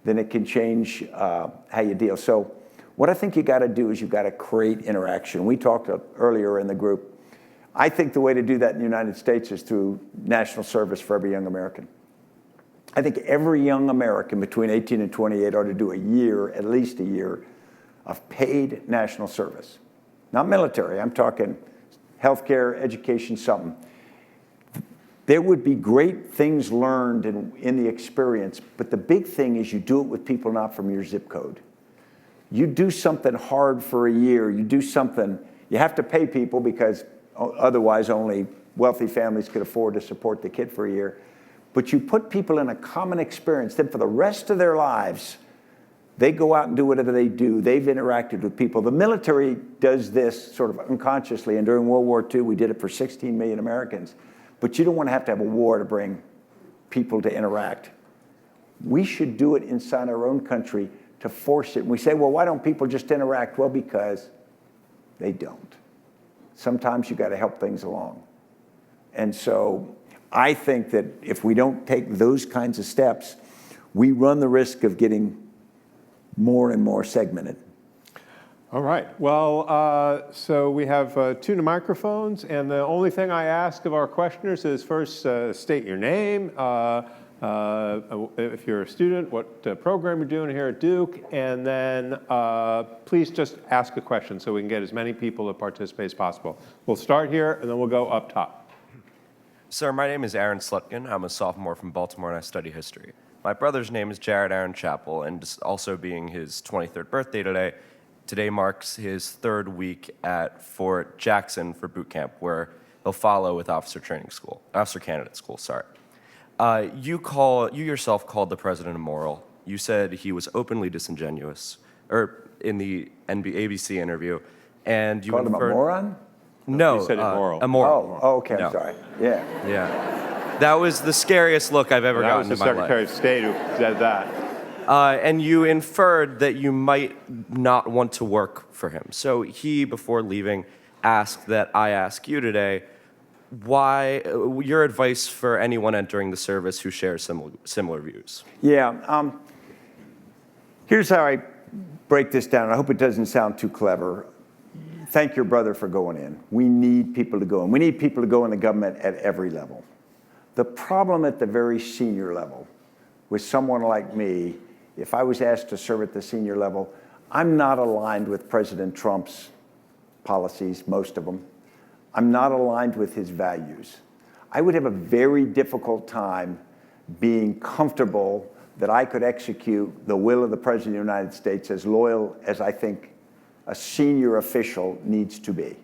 then it can change how you deal. So what I think you got to do is you've got to create interaction. We talked earlier in the group. I think the way to do that in the United States is through national service for every young American. I think every young American between 18 and 28 ought to do a year, at least a year, of paid national service. Not military, I'm talking healthcare, education, something. There would be great things learned in the experience, but the big thing is you do it with people not from your zip code. You do something hard for a year, you do something, you have to pay people because otherwise only wealthy families could afford to support the kid for a year. But you put people in a common experience, then for the rest of their lives, they go out and do whatever they do. They've interacted with people. The military does this sort of unconsciously, and during World War II, we did it for 16 million Americans. But you don't want to have a war to bring people to interact. We should do it inside our own country to force it. And we say, well, why don't people just interact? Well, because they don't. Sometimes you got to help things along. And so I think that if we don't take those kinds of steps, we run the risk of getting more and more segmented. All right. Well, so we have 2 microphones, and the only thing I ask of our questioners is first state your name, if you're a student, what program you're doing here at Duke, and then please just ask a question so we can get as many people to participate as possible. We'll start here, and then we'll go up top. Sir, my name is Aaron Slutkin. I'm a sophomore from Baltimore, and I study history. My brother's name is Jared Aaron Chappell, and also being his 23rd birthday today marks his 3rd week at Fort Jackson for boot camp, where he'll follow with officer candidate school, sorry. You yourself called the president immoral. You said he was openly disingenuous, or in the ABC interview, and you called him a moron? No, you said immoral. Immoral. Oh, okay, No. I'm sorry. Yeah. Yeah. That was the scariest look I've ever gotten in my life. That was the Secretary of State who said that. And you inferred that you might not want to work for him. So he, before leaving, asked that I ask you today, why your advice for anyone entering the service who shares similar views. Yeah. Here's how I break this down. I hope it doesn't sound too clever. Thank your brother for going in. We need people to go in. We need people to go in the government at every level. The problem at the very senior level with someone like me, if I was asked to serve at the senior level, I'm not aligned with President Trump's policies, most of them. I'm not aligned with his values. I would have a very difficult time being comfortable that I could execute the will of the President of the United States as loyal as I think a senior official needs to be.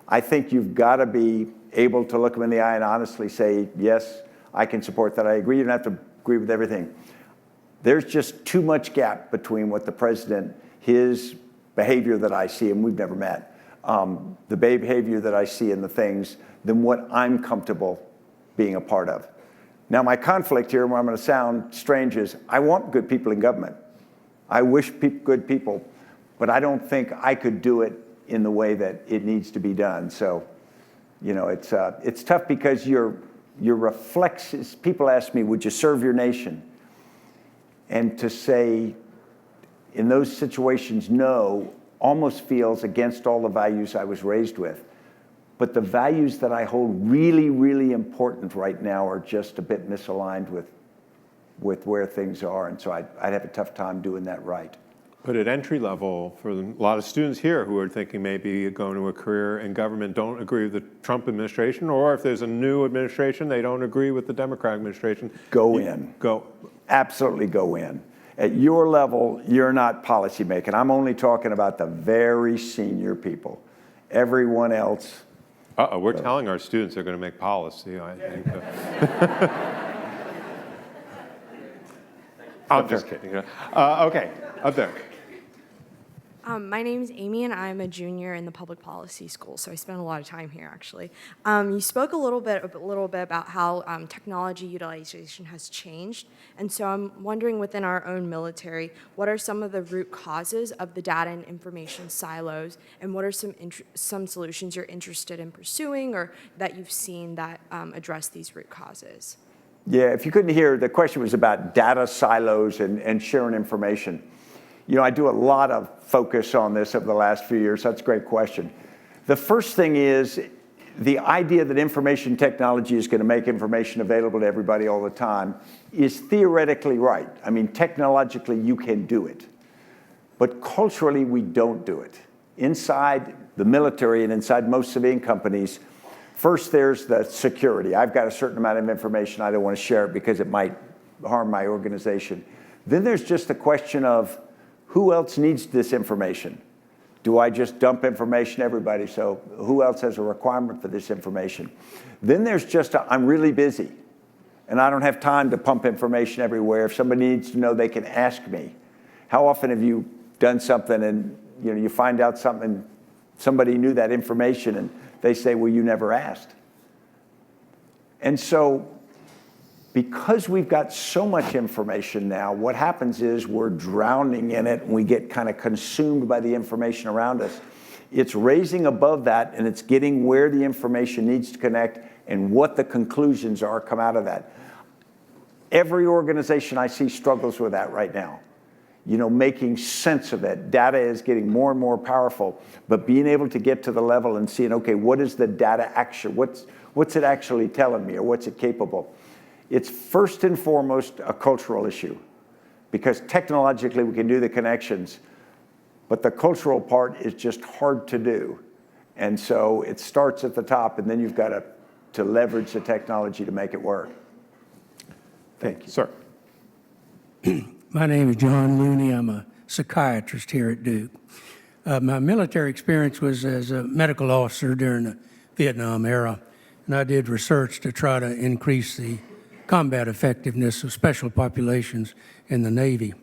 I think you've got to be able to look him in the eye and honestly say, yes, I can support that. I agree. You don't have to agree with everything. There's just too much gap between what the president, his behavior that I see, and we've never met, the behavior that I see in the things, than what I'm comfortable being a part of. Now, my conflict here, where I'm going to sound strange, is I want good people in government. I wish good people, but I don't think I could do it in the way that it needs to be done. So, you know, it's tough because your reflexes, people ask me, would you serve your nation? And to say, in those situations, no, almost feels against all the values I was raised with. But the values that I hold really, really important right now are just a bit misaligned with where things are. And so I'd have a tough time doing that right. But at entry level, for a lot of students here who are thinking maybe going to a career in government don't agree with the Trump administration, or if there's a new administration, they don't agree with the Democratic administration. Go in. Go. Absolutely go in. At your level, you're not policymaking. I'm only talking about the very senior people. Everyone else. We're telling our students they're going to make policy, I think. I'm just kidding. Okay, up there. My name is Amy, and I'm a junior in the public policy school, so I spend a lot of time here, actually. You spoke a little bit about how technology utilization has changed, and so I'm wondering, within our own military, what are some of the root causes of the data and information silos, and what are some solutions you're interested in pursuing or that you've seen that address these root causes? Yeah, if you couldn't hear, the question was about data silos and sharing information. You know, I do a lot of focus on this over the last few years. That's a great question. The first thing is the idea that information technology is going to make information available to everybody all the time is theoretically right. I mean, technologically, you can do it. But culturally, we don't do it. Inside the military and inside most civilian companies, first there's the security. I've got a certain amount of information. I don't want to share it because it might harm my organization. Then there's just the question of, who else needs this information? Do I just dump information to everybody? So who else has a requirement for this information? Then there's just I'm really busy, and I don't have time to pump information everywhere. If somebody needs to know, they can ask me. How often have you done something and you find out something, somebody knew that information, and they say, well, you never asked. And so because we've got so much information now, what happens is we're drowning in it and we get kind of consumed by the information around us. It's raising above that, and it's getting where the information needs to connect and what the conclusions are come out of that. Every organization I see struggles with that right now. making sense of it. Data is getting more and more powerful, but being able to get to the level and seeing, okay, what is the data actually, what's it actually telling me, or what's it capable? It's first and foremost a cultural issue, because technologically we can do the connections, but the cultural part is just hard to do. And so it starts at the top, and then you've got to leverage the technology to make it work. Thank you. Sir. My name is John Mooney. I'm a psychiatrist here at Duke. My military experience was as a medical officer during the Vietnam era, and I did research to try to increase the combat effectiveness of special populations in the Navy.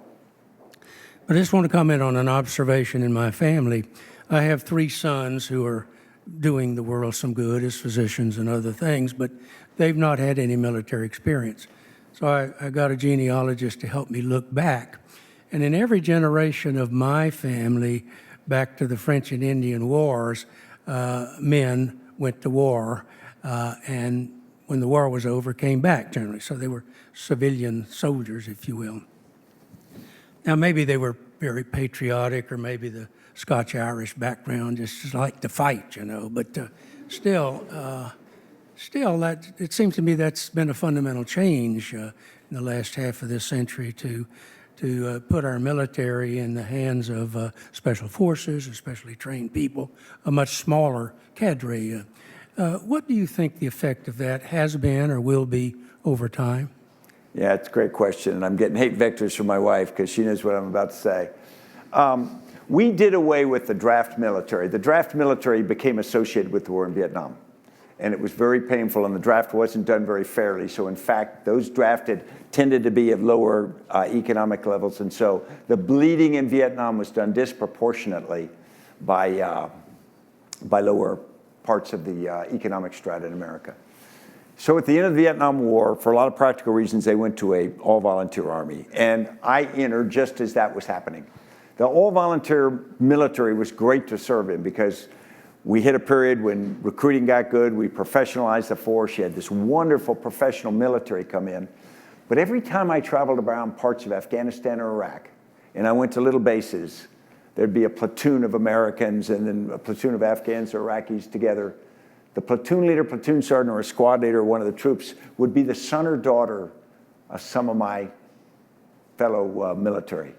But I just want to comment on an observation in my family. I have 3 sons who are doing the world some good as physicians and other things, but they've not had any military experience. So I got a genealogist to help me look back. And in every generation of my family, back to the French and Indian Wars, men went to war, and when the war was over, came back generally. So they were civilian soldiers, if you will. Now, maybe they were very patriotic, or maybe the Scotch-Irish background just like to fight, but still, that it seems to me that's been a fundamental change in the last half of this century to put our military in the hands of special forces, especially trained people, a much smaller cadre. What do you think the effect of that has been or will be over time? Yeah, it's a great question, and I'm getting hate vectors from my wife because she knows what I'm about to say. We did away with the draft military. The draft military became associated with the war in Vietnam, and it was very painful, and the draft wasn't done very fairly. So in fact, those drafted tended to be of lower economic levels, and so the bleeding in Vietnam was done disproportionately by lower parts of the economic strata in America. So at the end of the Vietnam War, for a lot of practical reasons, they went to an all-volunteer army, and I entered just as that was happening. The all-volunteer military was great to serve in because we hit a period when recruiting got good, we professionalized the force, you had this wonderful professional military come in. But every time I traveled around parts of Afghanistan or Iraq, and I went to little bases, there'd be a platoon of Americans and then a platoon of Afghans or Iraqis together. The platoon leader, platoon sergeant, or a squad leader, one of the troops, would be the son or daughter of some of my fellow military.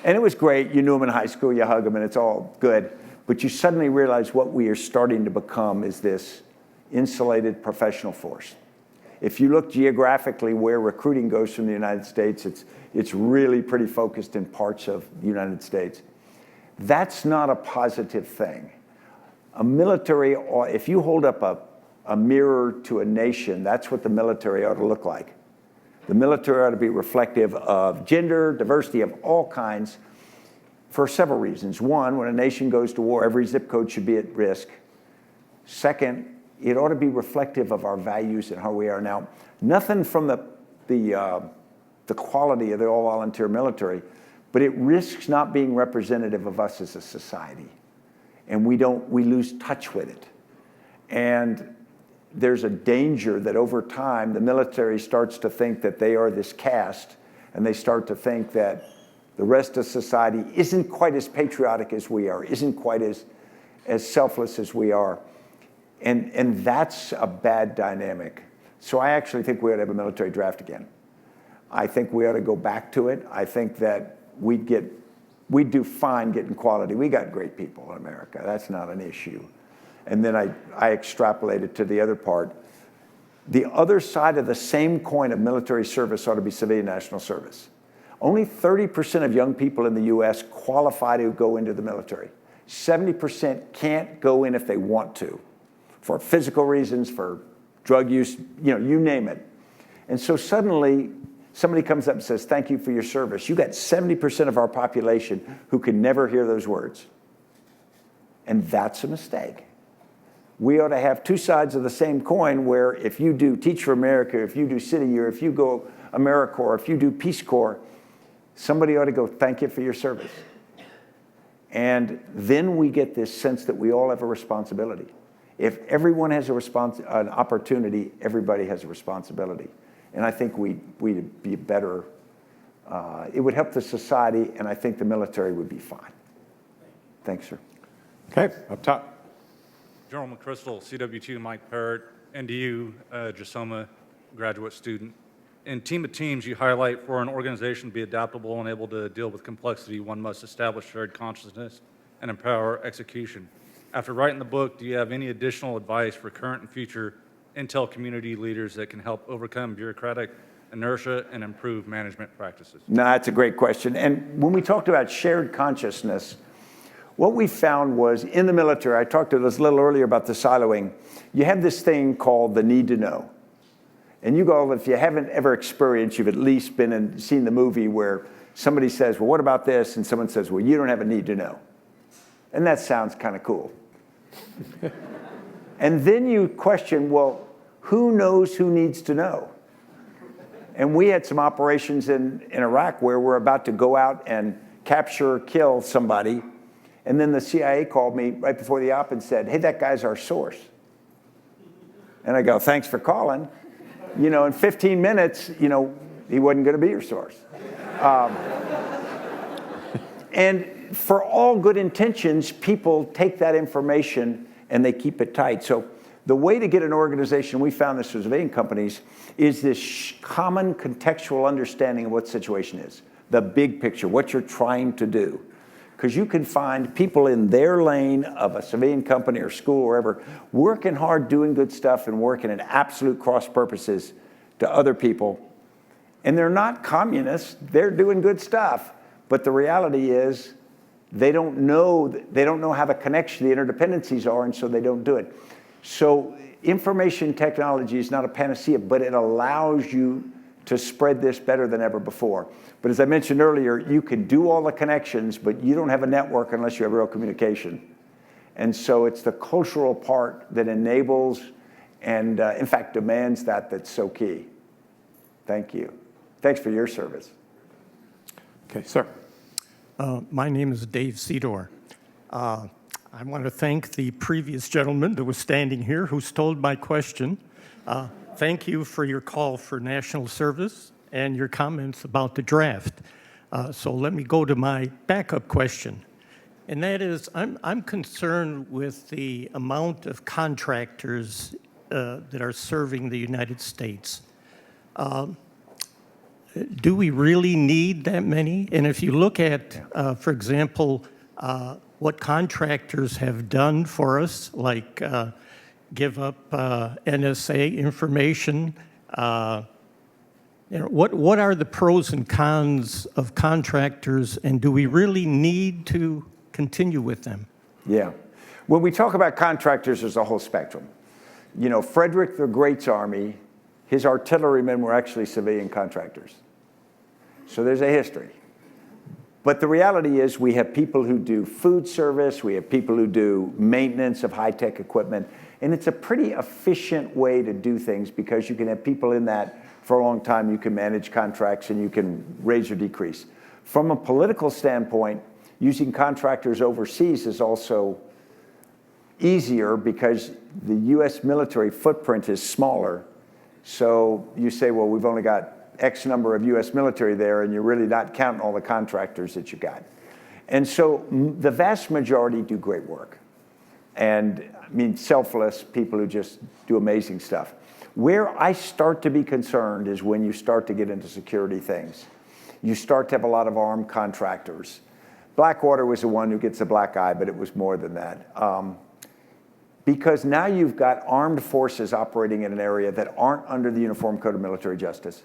And it was great. You knew them in high school, you hug them, and it's all good. But you suddenly realize what we are starting to become is this insulated professional force. If you look geographically where recruiting goes from the United States, it's really pretty focused in parts of the United States. That's not a positive thing. A military, if you hold up a mirror to a nation, that's what the military ought to look like. The military ought to be reflective of gender, diversity of all kinds, for several reasons. One, when a nation goes to war, every zip code should be at risk. Second, it ought to be reflective of our values and how we are now. Nothing from the quality of the all-volunteer military, but it risks not being representative of us as a society. And we lose touch with it. And there's a danger that over time, the military starts to think that they are this caste, and they start to think that the rest of society isn't quite as patriotic as we are, isn't quite as selfless as we are. And that's a bad dynamic. So I actually think we ought to have a military draft again. I think we ought to go back to it. I think that we'd do fine getting quality. We got great people in America. That's not an issue. And then I extrapolated to the other part. The other side of the same coin of military service ought to be civilian national service. Only 30% of young people in the U.S. qualify to go into the military. 70% can't go in if they want to, for physical reasons, for drug use, you name it. And so suddenly, somebody comes up and says, thank you for your service. You got 70% of our population who can never hear those words. And that's a mistake. We ought to have two sides of the same coin where if you do Teach for America, if you do City Year, if you go AmeriCorps, if you do Peace Corps, somebody ought to go, thank you for your service. And then we get this sense that we all have a responsibility. If everyone has an opportunity, everybody has a responsibility. And I think we'd be a better It would help the society, and I think the military would be fine. Thanks, sir. Okay, up top. General McChrystal, CW2, Mike Parrott, NDU, JSOMA graduate student. In Team of Teams, you highlight for an organization to be adaptable and able to deal with complexity, one must establish shared consciousness and empower execution. After writing the book, do you have any additional advice for current and future Intel community leaders that can help overcome bureaucratic inertia and improve management practices? No, that's a great question. And when we talked about shared consciousness, what we found was in the military, I talked to this a little earlier about the siloing, you have this thing called the need to know. And you go, if you haven't ever experienced, you've at least been and seen the movie where somebody says, well, what about this? And someone says, well, you don't have a need to know. And that sounds kind of cool. And then you question, well, who knows who needs to know? And we had some operations in Iraq where we're about to go out and capture or kill somebody. And then the CIA called me right before the op and said, hey, that guy's our source. And I go, thanks for calling. You know, in 15 minutes, you know, he wasn't going to be your source. And for all good intentions, people take that information and they keep it tight. So the way to get an organization, we found this with civilian companies, is this common contextual understanding of what the situation is, the big picture, what you're trying to do. Because you can find people in their lane of a civilian company or school or wherever working hard, doing good stuff, and working at absolute cross purposes to other people. And they're not communists. They're doing good stuff. But the reality is they don't know how the connection, the interdependencies are, and so they don't do it. So information technology is not a panacea, but it allows you to spread this better than ever before. But as I mentioned earlier, you can do all the connections, but you don't have a network unless you have real communication. And so it's the cultural part that enables and, in fact, demands that's so key. Thank you. Thanks for your service. Okay, sir. My name is Dave Sedor. I want to thank the previous gentleman that was standing here who stole my question. Thank you for your call for national service and your comments about the draft. So let me go to my backup question. And that is, I'm concerned with the amount of contractors that are serving the United States. Do we really need that many? And if you look at, for example, what contractors have done for us, like give up NSA information, what are the pros and cons of contractors, and do we really need to continue with them? Yeah. When we talk about contractors, there's a whole spectrum. You know, Frederick the Great's army, his artillerymen were actually civilian contractors. So there's a history. But the reality is we have people who do food service, we have people who do maintenance of high-tech equipment, and it's a pretty efficient way to do things because you can have people in that for a long time, you can manage contracts and you can raise or decrease. From a political standpoint, using contractors overseas is also easier because the US military footprint is smaller. So you say, well, we've only got X number of US military there, and you're really not counting all the contractors that you got. And so the vast majority do great work. And I mean, selfless people who just do amazing stuff. Where I start to be concerned is when you start to get into security things. You start to have a lot of armed contractors. Blackwater was the one who gets a black eye, but it was more than that. Because now you've got armed forces operating in an area that aren't under the Uniform Code of Military Justice.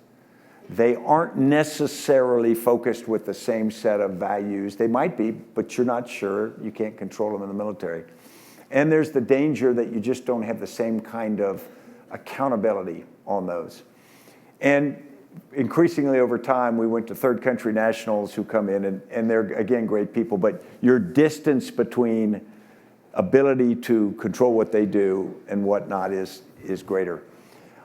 They aren't necessarily focused with the same set of values. They might be, but you're not sure. You can't control them in the military. And there's the danger that you just don't have the same kind of accountability on those. And increasingly over time, we went to third country nationals who come in, and they're, again, great people, but your distance between ability to control what they do and whatnot is greater.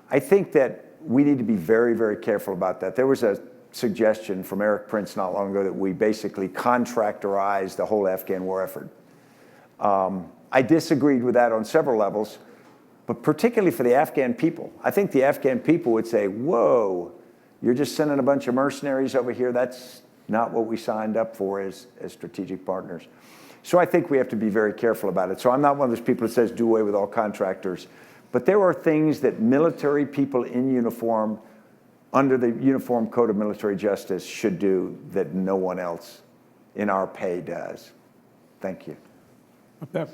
I think that we need to be very, very careful about that. There was a suggestion from Eric Prince not long ago that we basically contractorize the whole Afghan war effort. I disagreed with that on several levels, but particularly for the Afghan people. I think the Afghan people would say, whoa, You're just sending a bunch of mercenaries over here. That's not what we signed up for as strategic partners. So I think we have to be very careful about it. So I'm not one of those people that says do away with all contractors. But there are things that military people in uniform, under the Uniform Code of Military Justice, should do that no one else in our pay does. Thank you. Up there.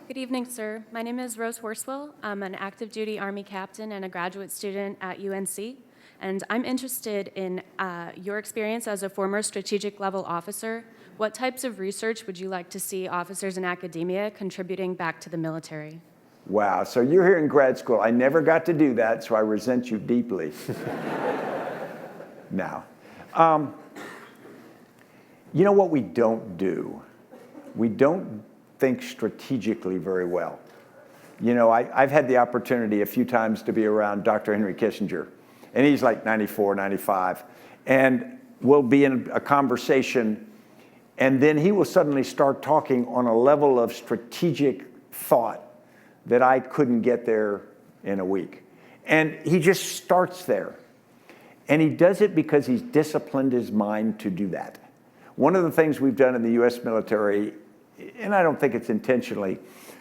Good evening, sir. My name is Rose Horswell. I'm an active duty Army captain and a graduate student at UNC. And I'm interested in your experience as a former strategic level officer. What types of research would you like to see officers in academia contributing back to the military? Wow, so you're here in grad school. I never got to do that, so I resent you deeply. Now, you know what we don't do? We don't think strategically very well. You know, I've had the opportunity a few times to be around Dr. Henry Kissinger, and he's like 94, 95, and we'll be in a conversation, and then he will suddenly start talking on a level of strategic thought that I couldn't get there in a week. And he just starts there. And he does it because he's disciplined his mind to do that. One of the things we've done in the US military, and I don't think it's intentionally,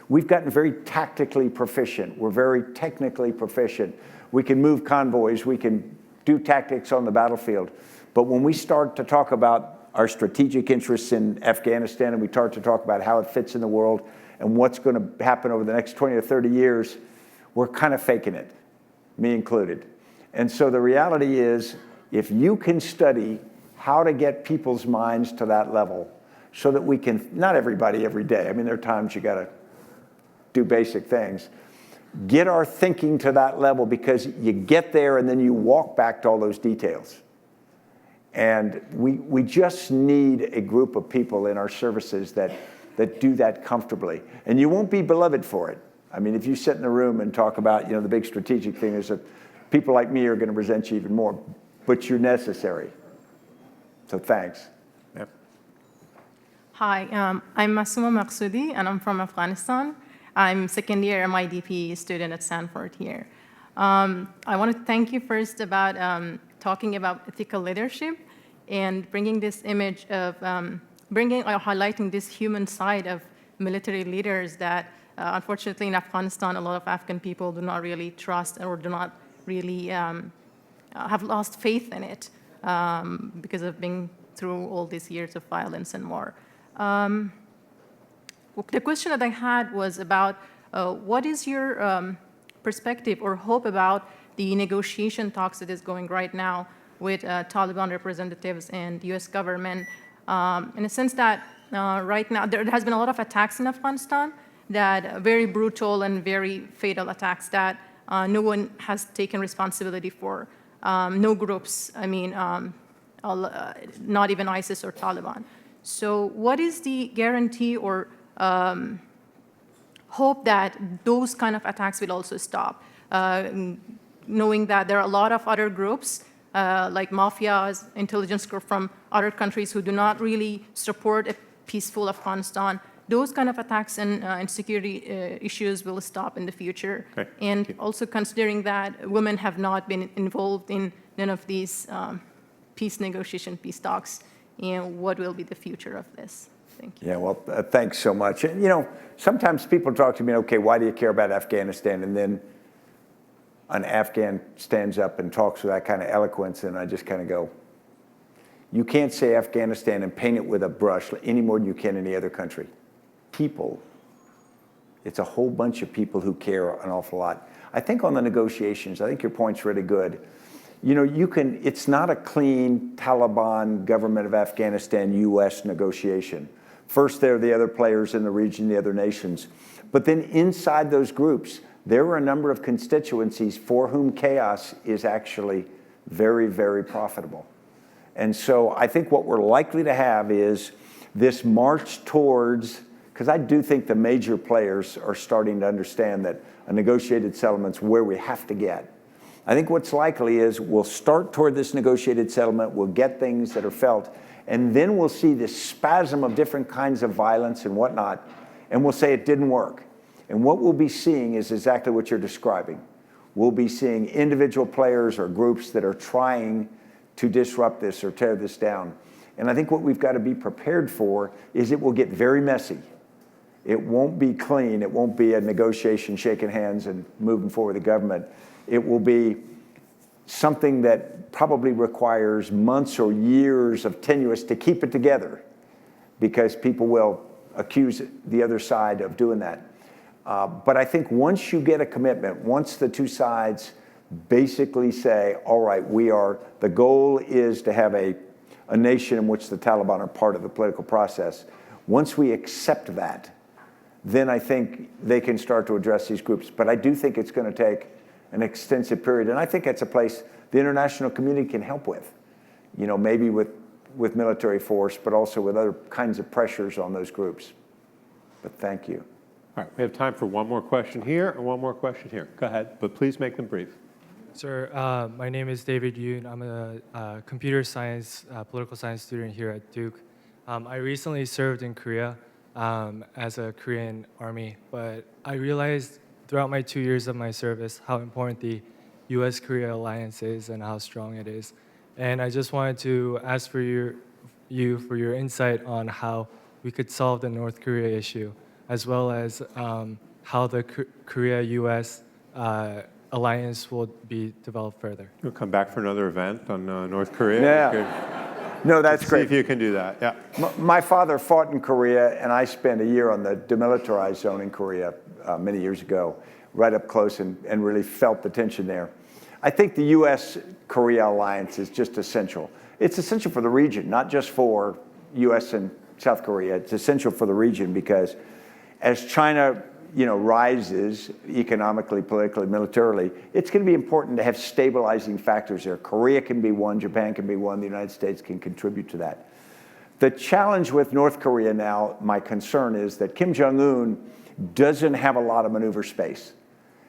we've gotten very tactically proficient. We're very technically proficient. We can move convoys, we can do tactics on the battlefield. But when we start to talk about our strategic interests in Afghanistan, and we start to talk about how it fits in the world, and what's going to happen over the next 20 or 30 years, we're kind of faking it, me included. And so the reality is, if you can study how to get people's minds to that level so that we can, not everybody every day, I mean, there are times you got to do basic things, get our thinking to that level, because you get there and then you walk back to all those details. And we just need a group of people in our services that do that comfortably. And you won't be beloved for it. I mean, if you sit in a room and talk about, you know, the big strategic thing is that people like me are going to resent you even more, but you're necessary. So thanks. Yep. Hi, I'm Masuma Maqsoodi, and I'm from Afghanistan. I'm second year MIDP student at Sanford here. I want to thank you first about talking about ethical leadership and bringing this image of bringing or highlighting this human side of military leaders that unfortunately in Afghanistan, a lot of Afghan people do not really trust or do not really have lost faith in it because of being through all these years of violence and war. The question that I had was about what is your perspective or hope about the negotiation talks that is going right now with Taliban representatives and the US government, in a sense that right now there has been a lot of attacks in Afghanistan, that very brutal and very fatal attacks that no one has taken responsibility for. No groups, I mean, not even ISIS or Taliban. So what is the guarantee or hope that those kind of attacks will also stop? Knowing that there are a lot of other groups, like mafias, intelligence group from other countries who do not really support a peaceful Afghanistan, those kind of attacks and security issues will stop in the future. Okay. And also considering that women have not been involved in none of these peace negotiation, peace talks, and what will be the future of this? Thank you. Yeah, well, thanks so much. And, you know, sometimes people talk to me, okay, why do you care about Afghanistan? And then an Afghan stands up and talks with that kind of eloquence, and I just kind of go, you can't say Afghanistan and paint it with a brush any more than you can any other country. People, it's a whole bunch of people who care an awful lot. I think on the negotiations, I think your point's really good. You know, it's not a clean Taliban, government of Afghanistan, US negotiation. First, there are the other players in the region, the other nations. But then inside those groups, there are a number of constituencies for whom chaos is actually very, very profitable. And so I think what we're likely to have is this march towards, because I do think the major players are starting to understand that a negotiated settlement's where we have to get. I think what's likely is we'll start toward this negotiated settlement, we'll get things that are felt, and then we'll see this spasm of different kinds of violence and whatnot, and we'll say it didn't work. And what we'll be seeing is exactly what you're describing. we'll be seeing individual players or groups that are trying to disrupt this or tear this down. And I think what we've got to be prepared for is it will get very messy. It won't be clean. It won't be a negotiation, shaking hands and moving forward with the government. It will be something that probably requires months or years of tenuous to keep it together, because people will accuse the other side of doing that. But I think once you get a commitment, once the two sides basically say, all right, the goal is to have a nation in which the Taliban are part of the political process. Once we accept that, then I think they can start to address these groups. But I do think it's going to take an extensive period. And I think that's a place the international community can help with, maybe with military force, but also with other kinds of pressures on those groups. But thank you. All right, we have time for one more question here and one more question here. Go ahead, but please make them brief. Sir, my name is David Yoon. I'm a computer science, political science student here at Duke. I recently served in Korea as a Korean Army, but I realized throughout my 2 years of my service how important the U.S.-Korea alliance is and how strong it is. And I just wanted to ask for you for your insight on how we could solve the North Korea issue, as well as how the Korea-U.S. Alliance will be developed further. You'll come back for another event on North Korea? Yeah. No, that's great. See if you can do that, yeah. My father fought in Korea, and I spent a year on the demilitarized zone in Korea many years ago, right up close, and really felt the tension there. I think the U.S.-Korea alliance is just essential. It's essential for the region, not just for U.S. and South Korea. It's essential for the region because as China rises economically, politically, militarily, it's going to be important to have stabilizing factors there. Korea can be one, Japan can be one, the United States can contribute to that. The challenge with North Korea now, my concern is that Kim Jong-un doesn't have a lot of maneuver space.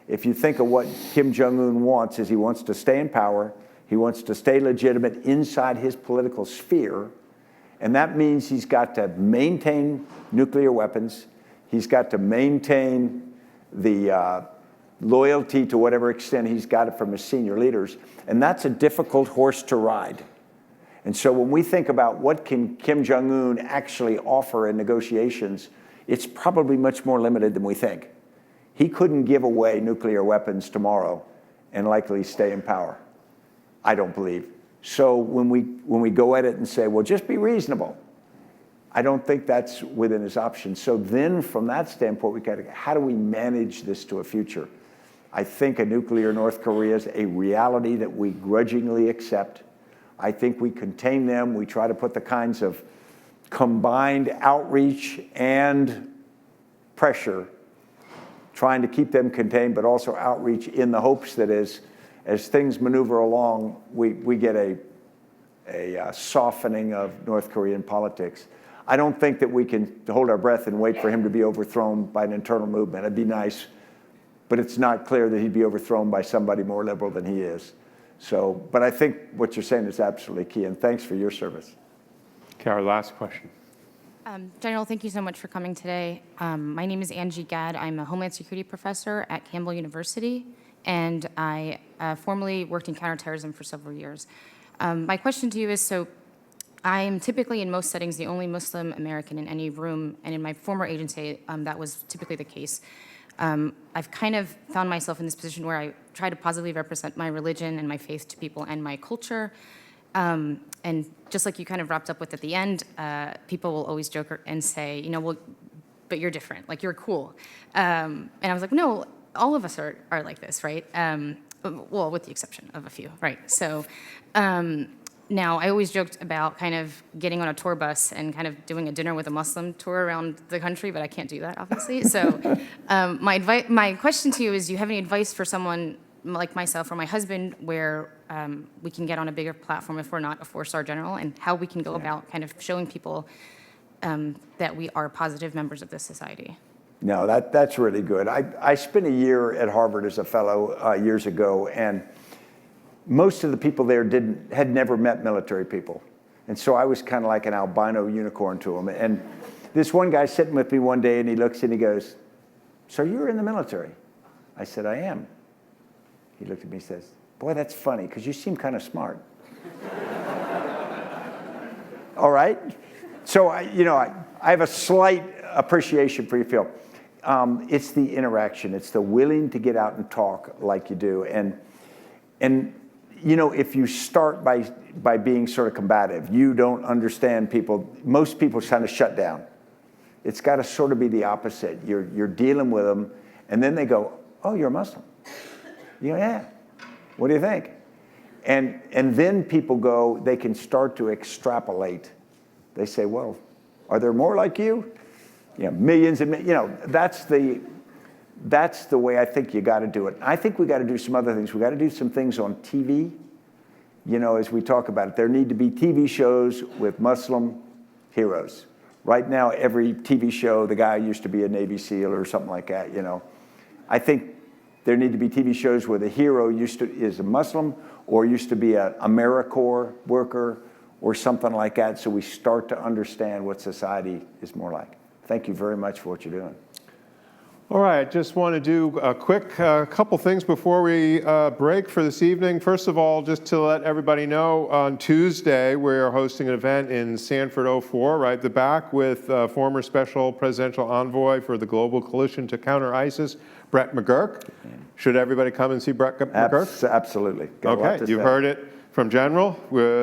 If you think of what Kim Jong-un wants, is he wants to stay in power, he wants to stay legitimate inside his political sphere, and that means he's got to maintain nuclear weapons, he's got to maintain the loyalty to whatever extent he's got it from his senior leaders, and that's a difficult horse to ride. And so when we think about what can Kim Jong-un actually offer in negotiations, it's probably much more limited than we think. He couldn't give away nuclear weapons tomorrow and likely stay in power, I don't believe. So when we go at it and say, well, just be reasonable, I don't think that's within his options. So then from that standpoint, we got to, how do we manage this to a future? I think a nuclear North Korea is a reality that we grudgingly accept. I think we contain them. We try to put the kinds of combined outreach and pressure, trying to keep them contained, but also outreach in the hopes that as things maneuver along, we get a softening of North Korean politics. I don't think that we can hold our breath and wait for him to be overthrown by an internal movement. It'd be nice, but it's not clear that he'd be overthrown by somebody more liberal than he is. So, but I think what you're saying is absolutely key, and thanks for your service. Okay, our last question. General, thank you so much for coming today. My name is Angie Gadd. I'm a Homeland Security professor at Campbell University, and I formerly worked in counterterrorism for several years. My question to you is, so I'm typically in most settings the only Muslim American in any room, and in my former agency, that was typically the case. I've kind of found myself in this position where I try to positively represent my religion and my faith to people and my culture. And just like you kind of wrapped up with at the end, people will always joke and say, well, but you're different, like you're cool. And I was like, no, all of us are like this, right? Well, with the exception of a few, right? So now I always joked about kind of getting on a tour bus and kind of doing a dinner with a Muslim tour around the country, but I can't do that, obviously. So my question to you is, do you have any advice for someone like myself or my husband where we can get on a bigger platform if we're not a four-star general, and how we can go about kind of showing people that we are positive members of this society? No, that's really good. I spent a year at Harvard as a fellow years ago, and most of the people there had never met military people. And so I was kind of like an albino unicorn to them. And this one guy sitting with me one day, and he looks and he goes, so you're in the military? I said, I am. He looked at me and says, boy, that's funny, because you seem kind of smart. All right? So, I have a slight appreciation for you, Phil. It's the interaction. It's the willing to get out and talk like you do. And if you start by being sort of combative, you don't understand people. Most people kind of shut down. It's got to sort of be the opposite. You're dealing with them, and then they go, oh, you're a Muslim. Yeah. What do you think? And then people go, they can start to extrapolate. They say, well, are there more like you? Millions and that's the way I think you got to do it. I think we got to do some other things. We got to do some things on TV. As we talk about it, there need to be TV shows with Muslim heroes. Right now, every TV show, the guy used to be a Navy SEAL or something like that. I think there need to be TV shows where the hero is a Muslim or used to be an AmeriCorps worker or something like that, so we start to understand what society is more like. Thank you very much for what you're doing. All right, just want to do a quick couple things before we break for this evening. First of all, just to let everybody know, on Tuesday, we're hosting an event in Sanford 04, right at the back, with former Special Presidential Envoy for the Global Coalition to Counter ISIS, Brett McGurk. Should everybody come and see Brett McGurk? Absolutely. Okay, you've heard it from General.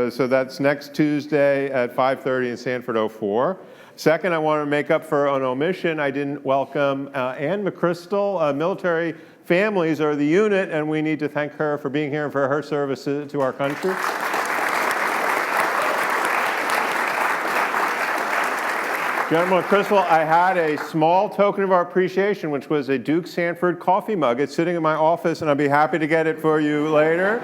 So that's next Tuesday at 5:30 in Sanford 04. Second, I want to make up for an omission. I didn't welcome Ann McChrystal. Military families are the unit, and we need to thank her for being here and for her service to our country. General McChrystal, I had a small token of our appreciation, which was a Duke Sanford coffee mug. It's sitting in my office, and I'll be happy to get it for you later.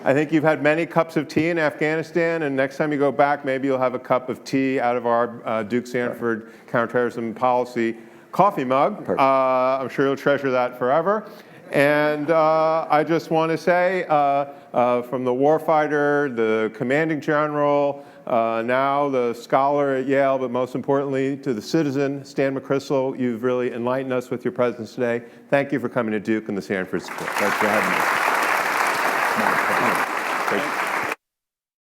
I think you've had many cups of tea in Afghanistan, and next time you go back, maybe you'll have a cup of tea out of our Duke Sanford counterterrorism policy coffee mug. I'm sure you'll treasure that forever. And I just want to say, from the warfighter, the commanding general, now the scholar at Yale, but most importantly to the citizen, Stan McChrystal, you've really enlightened us with your presence today. Thank you for coming to Duke and the Sanford School. Thanks for having us. Thank you.